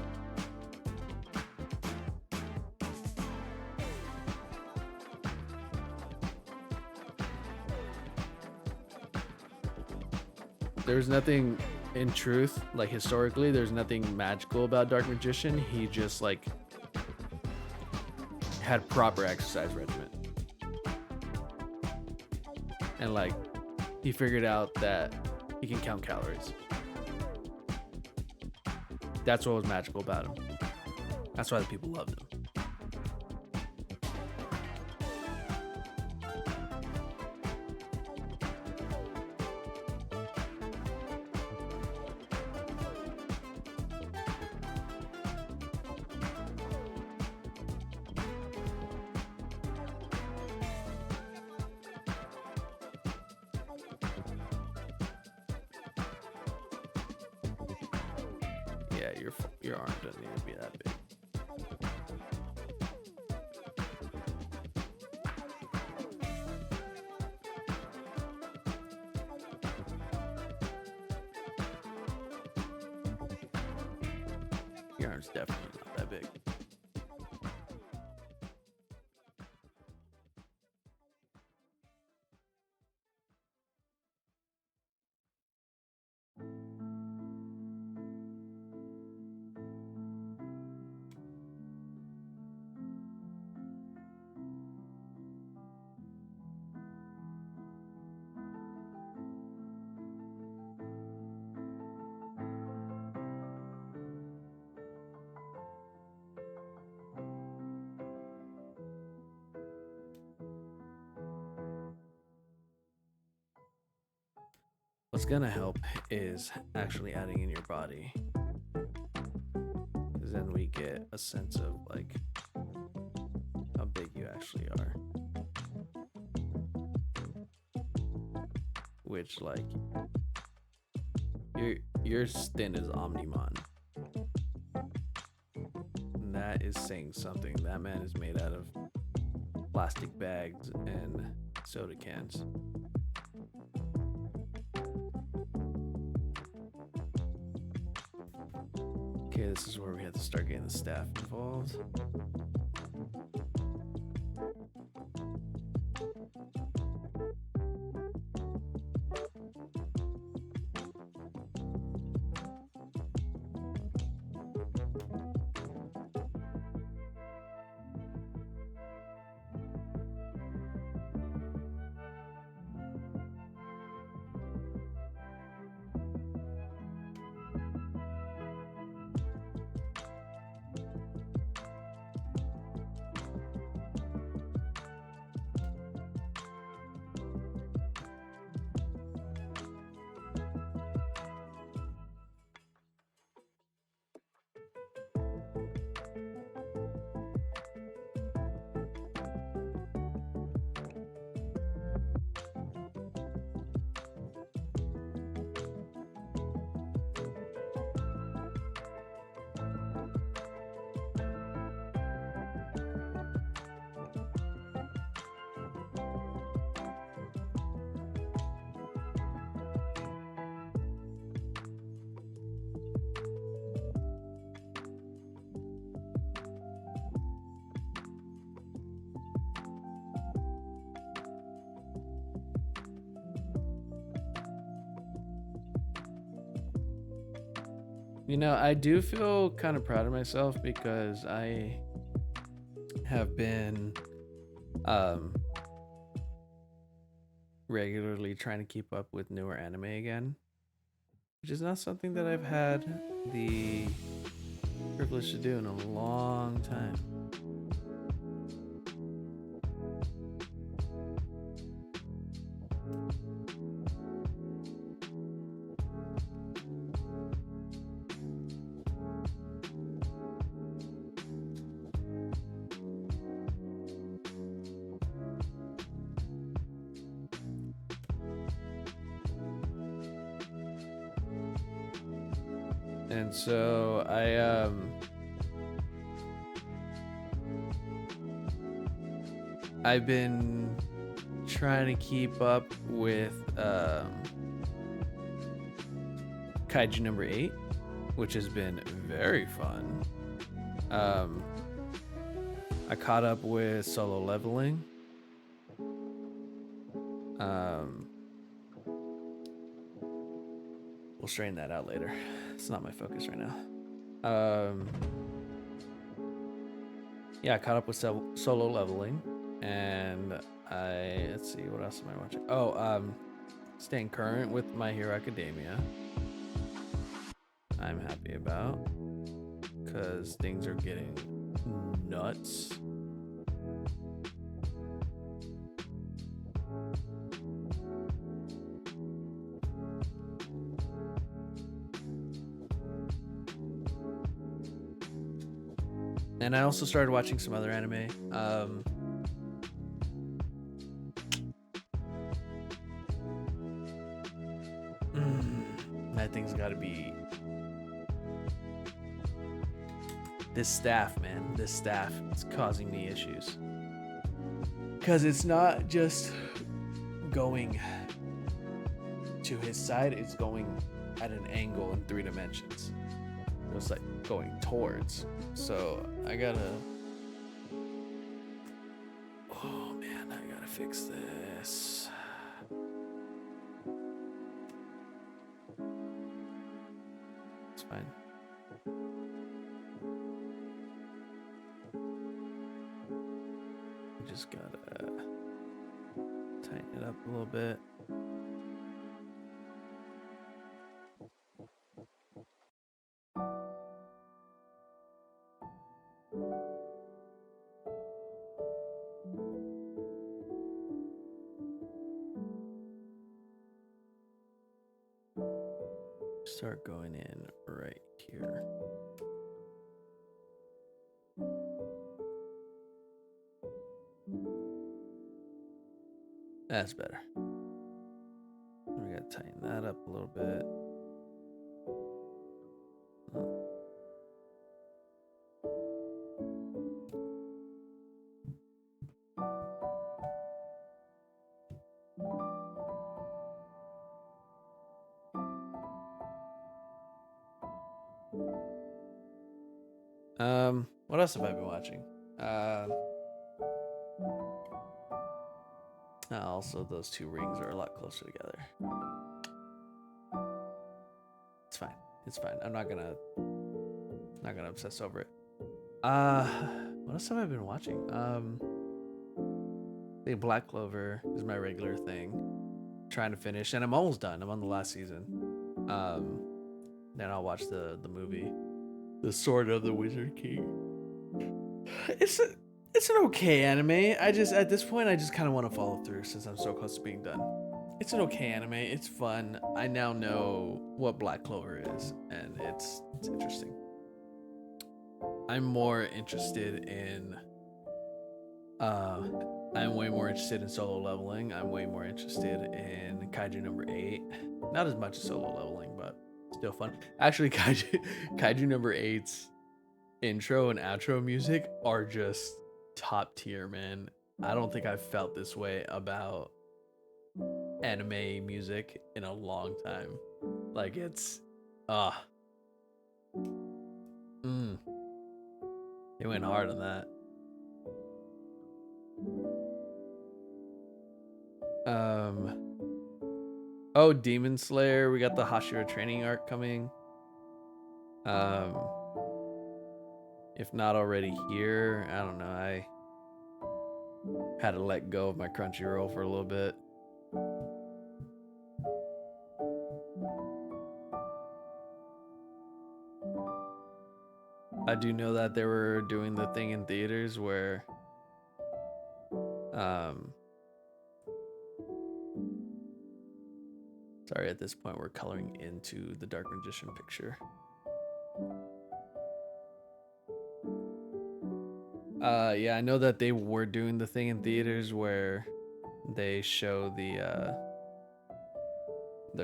There's nothing, in truth, like historically, there's nothing magical about Dark Magician. He just like had proper exercise regimen. And like he figured out that he can count calories. That's what was magical about him. That's why the people loved him. Yeah, your arm doesn't need to be that big. Your arm's definitely not that big. What's gonna help is actually adding in your body, because then we get a sense of like how big you actually are. Which like your skin is Omnimon. And that is saying something. That man is made out of plastic bags and soda cans. Okay, this is where we have to start getting the staff involved. You know, I do feel kind of proud of myself because I have been regularly trying to keep up with newer anime again, which is not something that I've had the privilege to do in a long time. And so I've been trying to keep up with Kaiju number 8, which has been very fun. I caught up with Solo Leveling. We'll straighten that out later. It's not my focus right now. Yeah, I caught up with Solo Leveling, and let's see, what else am I watching? Oh, staying current with My Hero Academia. I'm happy about, because things are getting nuts. And I also started watching some other anime. That thing's got to be this staff, man, this staff is causing me issues. Because it's not just going to his side, it's going at an angle in 3 dimensions. It's like going towards. So I gotta, oh man, I gotta fix this. It's fine. Just gotta tighten it up a little bit. Start going in right here. That's better. We gotta tighten that up a little bit. What else have I been watching? Also, those 2 rings are a lot closer together. It's fine. It's fine. I'm not gonna obsess over it. What else have I been watching? The Black Clover is my regular thing. Trying to finish, and I'm almost done. I'm on the last season. Then I'll watch the movie, The Sword of the Wizard King. It's an okay anime. I just, at this point, I just kind of want to follow through since I'm so close to being done. It's an okay anime. It's fun. I now know what Black Clover is, and it's interesting. I'm more interested in, I'm way more interested in Solo Leveling. I'm way more interested in Kaiju number 8. Not as much as Solo Leveling, but still fun. Actually, Kaiju number 8's intro and outro music are just top tier, man. I don't think I've felt this way about anime music in a long time. Like, it's they went hard on that. Oh, Demon Slayer, we got the Hashira training arc coming. If not already here, I don't know. I had to let go of my Crunchyroll for a little bit. I do know that they were doing the thing in theaters where sorry, at this point we're coloring into the Dark Magician picture. Yeah, I know that they were doing the thing in theaters where they show the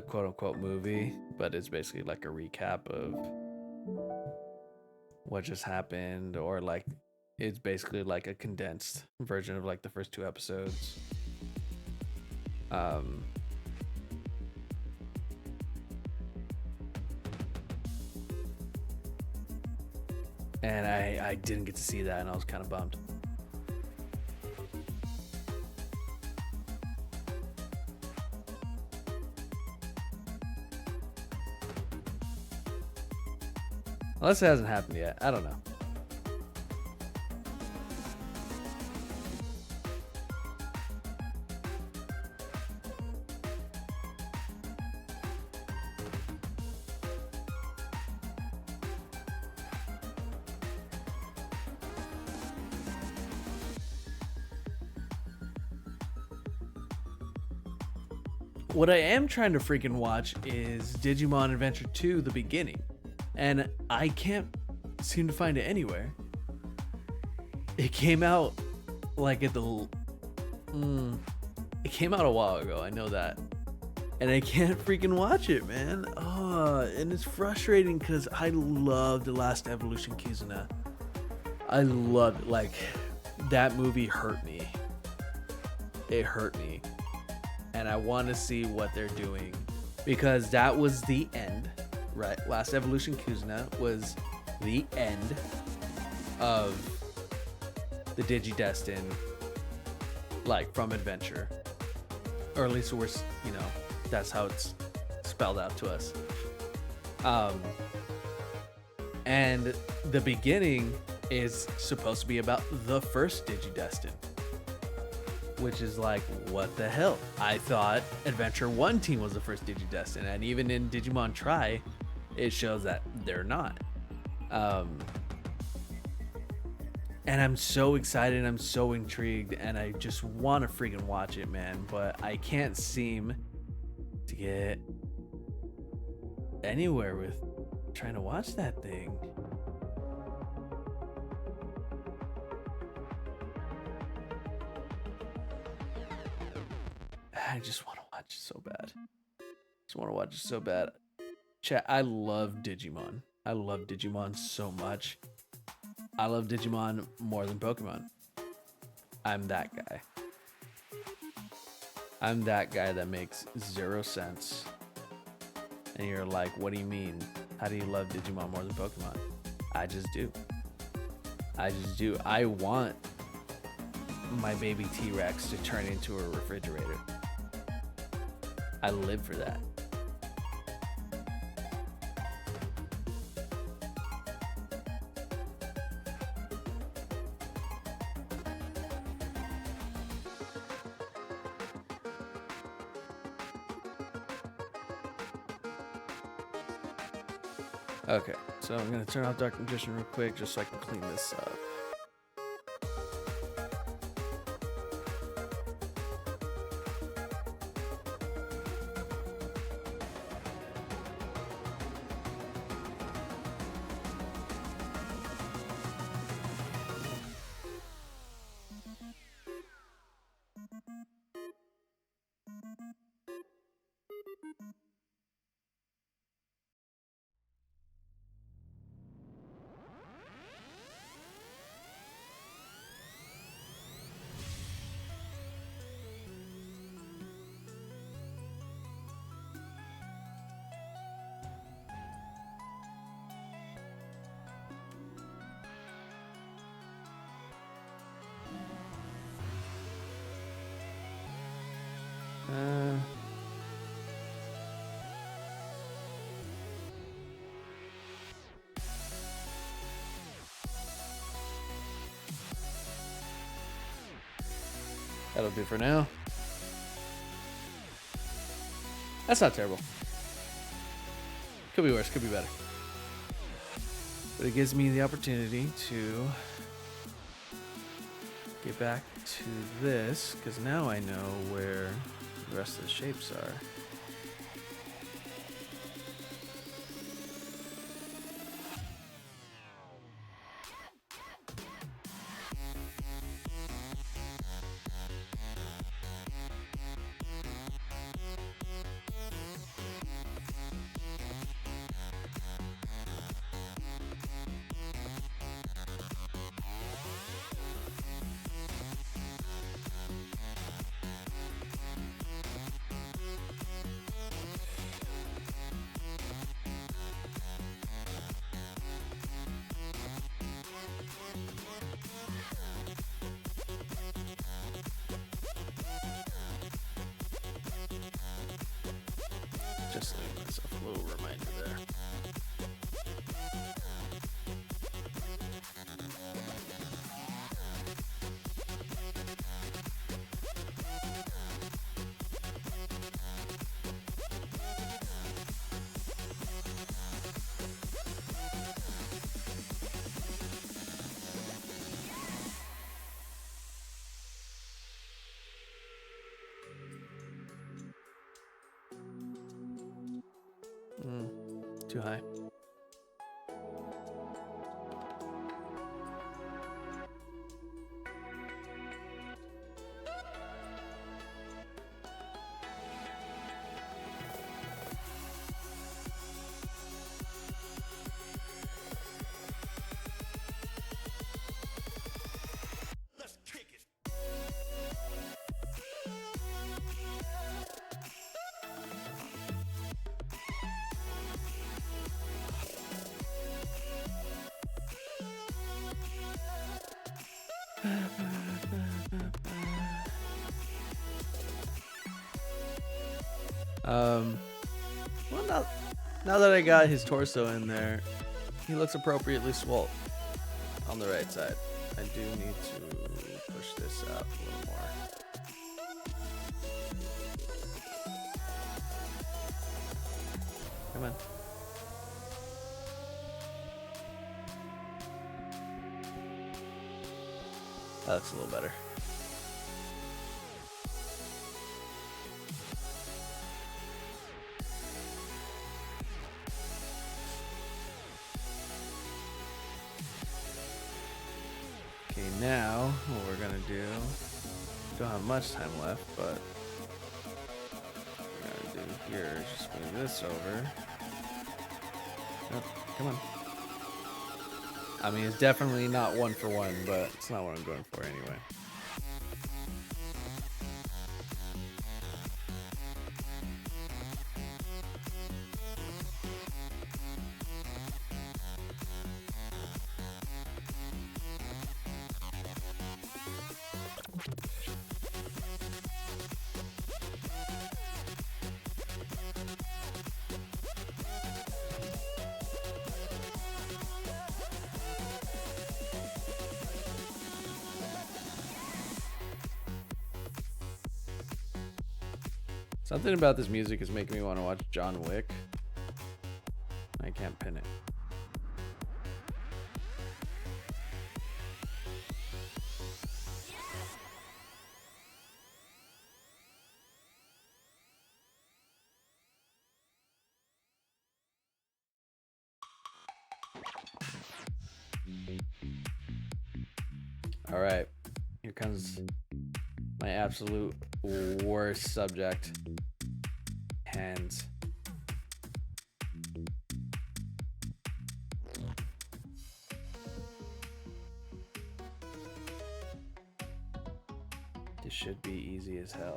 quote-unquote movie, but it's basically like a recap of what just happened, or like it's basically like a condensed version of like the first 2 episodes. And I didn't get to see that, and I was kind of bummed. Unless it hasn't happened yet. I don't know. What I am trying to freaking watch is Digimon Adventure 2, the beginning. And I can't seem to find it anywhere. It came out like at the... it came out a while ago, I know that. And I can't freaking watch it, man. Oh, and it's frustrating because I love The Last Evolution Kizuna. I loved it. Like, that movie hurt me. It hurt me. And I want to see what they're doing, because that was the end, right? Last Evolution Kuzna was the end of the Digidestin, like, from Adventure. Or at least we're, you know, that's how it's spelled out to us. And the beginning is supposed to be about the first Digidestin, which is like, what the hell? I thought Adventure 1 team was the first Digidestin, and even in Digimon Tri, it shows that they're not. And I'm so excited, I'm so intrigued, and I just want to freaking watch it, man. But I can't seem to get anywhere with trying to watch that thing. I just want to watch it so bad. Just want to watch it so bad. Chat, I love Digimon. I love Digimon so much. I love Digimon more than Pokemon. I'm that guy. I'm that guy that makes 0 sense. And you're like, what do you mean? How do you love Digimon more than Pokemon? I just do. I just do. I want my baby T-Rex to turn into a refrigerator. I live for that. Okay, so I'm gonna turn off Dark Magician real quick just so I can clean this up. That'll do for now. That's not terrible. Could be worse, could be better. But it gives me the opportunity to get back to this, because now I know where the rest of the shapes are. Just leave myself a little reminder there. Too high. Well, now that I got his torso in there, he looks appropriately swole on the right side. I do need to push this out a little more. Come on. That looks a little better. Okay, now what we're gonna do, don't have much time left, but what we're gonna do here is just move this over. Oh, come on. I mean, it's definitely not 1-for-1, but it's not what I'm going for anyway. Something about this music is making me want to watch John Wick. I can't pin it. All right, here comes my absolute worst subject. Hands. This should be easy as hell.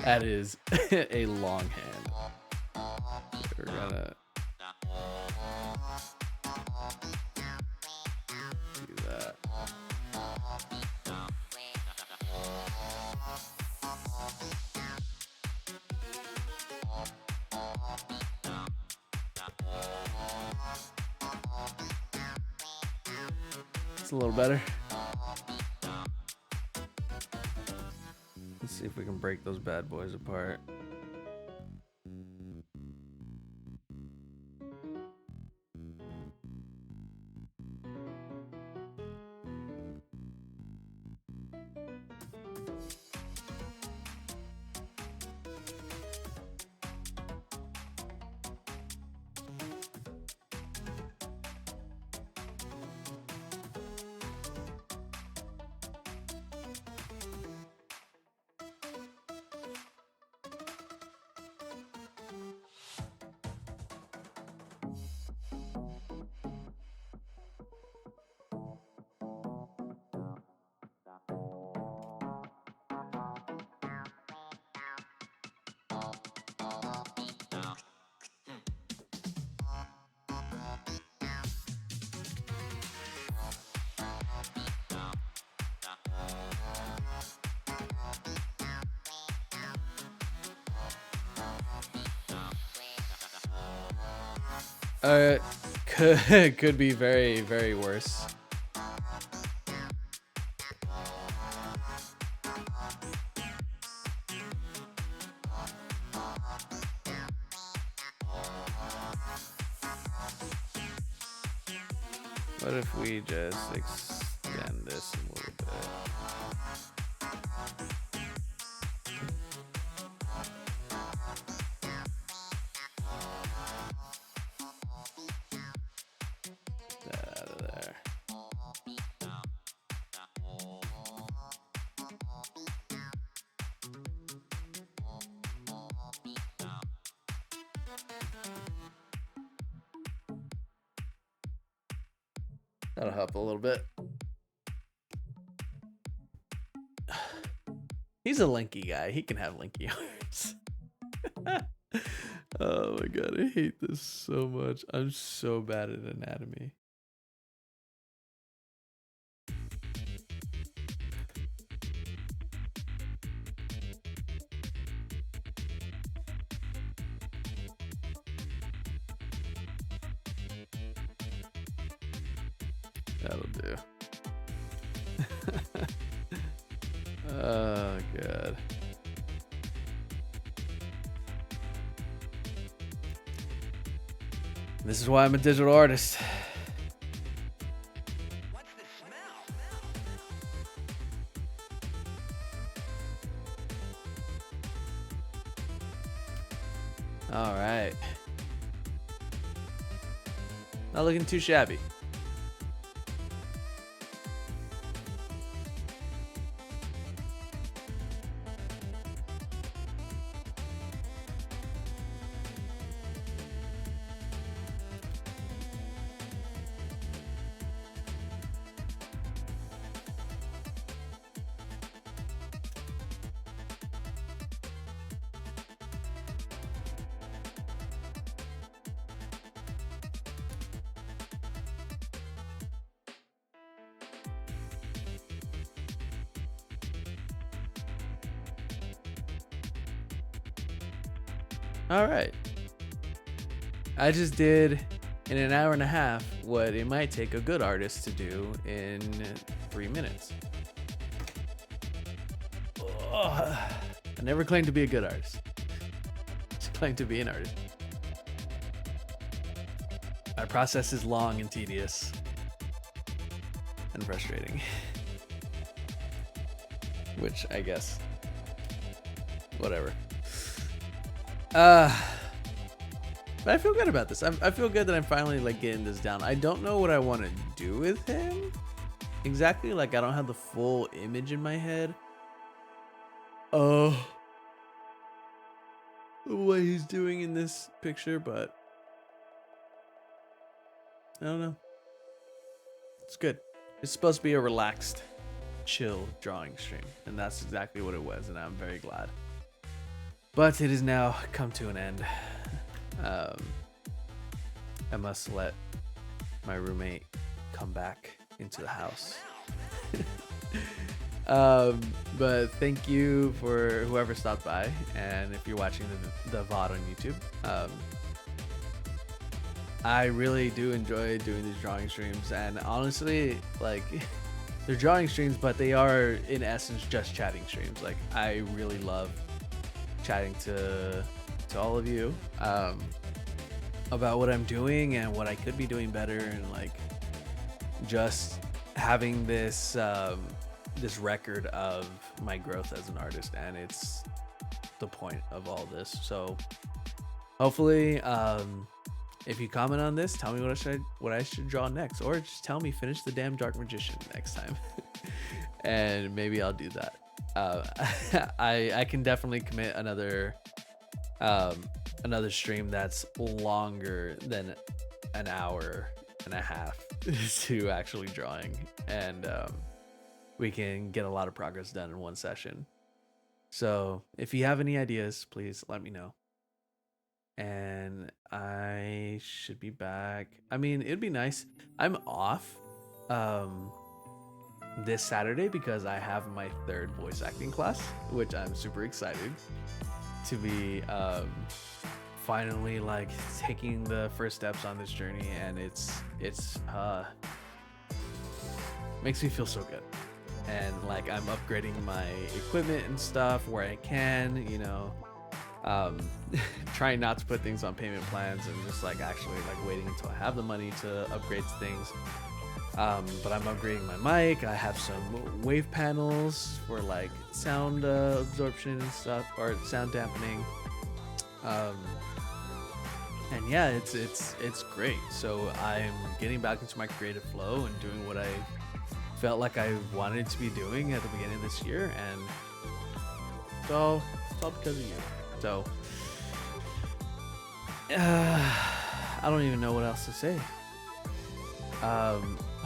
That is a long hand. We're gonna do that. It's a little better. Let's see if we can break those bad boys apart. Could be very, very worse. What if we just extend this a little bit? Get that out of there. That'll help a little bit. He's a linky guy. He can have linky arms. Oh my god, I hate this so much. I'm so bad at anatomy. That'll do. Oh god. This is why I'm a digital artist. What's the smell? All right. Not looking too shabby. All right. I just did in an hour and a half what it might take a good artist to do in 3 minutes. Ugh. I never claimed to be a good artist. Just claimed to be an artist. My process is long and tedious and frustrating. Which I guess, whatever. But I feel good about this. I feel good that I'm finally like getting this down. I don't know what I want to do with him exactly. Like I don't have the full image in my head. Oh, what he's doing in this picture, but I don't know. It's good. It's supposed to be a relaxed, chill drawing stream, and that's exactly what it was, and I'm very glad. But it has now come to an end. I must let my roommate come back into the house. But thank you for whoever stopped by, and if you're watching the VOD on YouTube. I really do enjoy doing these drawing streams, and honestly, like, they're drawing streams, but they are in essence just chatting streams. Like, I really love chatting to all of you about what I'm doing and what I could be doing better, and like just having this this record of my growth as an artist, and it's the point of all this. So hopefully if you comment on this, tell me what I should draw next, or just tell me finish the damn Dark Magician next time. And maybe I'll do that. I can definitely commit another stream that's longer than an hour and a half to actually drawing, and we can get a lot of progress done in one session. So if you have any ideas, please let me know. And I should be back. I mean, it'd be nice. I'm off this Saturday because I have my 3rd voice acting class, which I'm super excited to be finally like taking the first steps on this journey, and it's makes me feel so good. And like I'm upgrading my equipment and stuff where I can, you know, trying not to put things on payment plans and just like actually like waiting until I have the money to upgrade things. But I'm upgrading my mic. I have some wave panels for like sound absorption and stuff, or sound dampening. And yeah, it's great. So I'm getting back into my creative flow and doing what I felt like I wanted to be doing at the beginning of this year, and so it's all because of you. So I don't even know what else to say.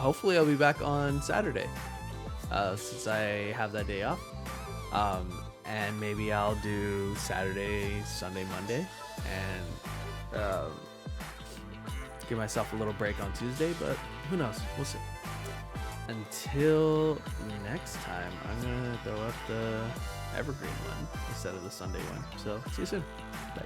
hopefully I'll be back on Saturday, since I have that day off. And maybe I'll do Saturday, Sunday, Monday, and give myself a little break on Tuesday, but who knows? We'll see. Until next time, I'm gonna throw up the evergreen one instead of the Sunday one. So see you soon. Bye.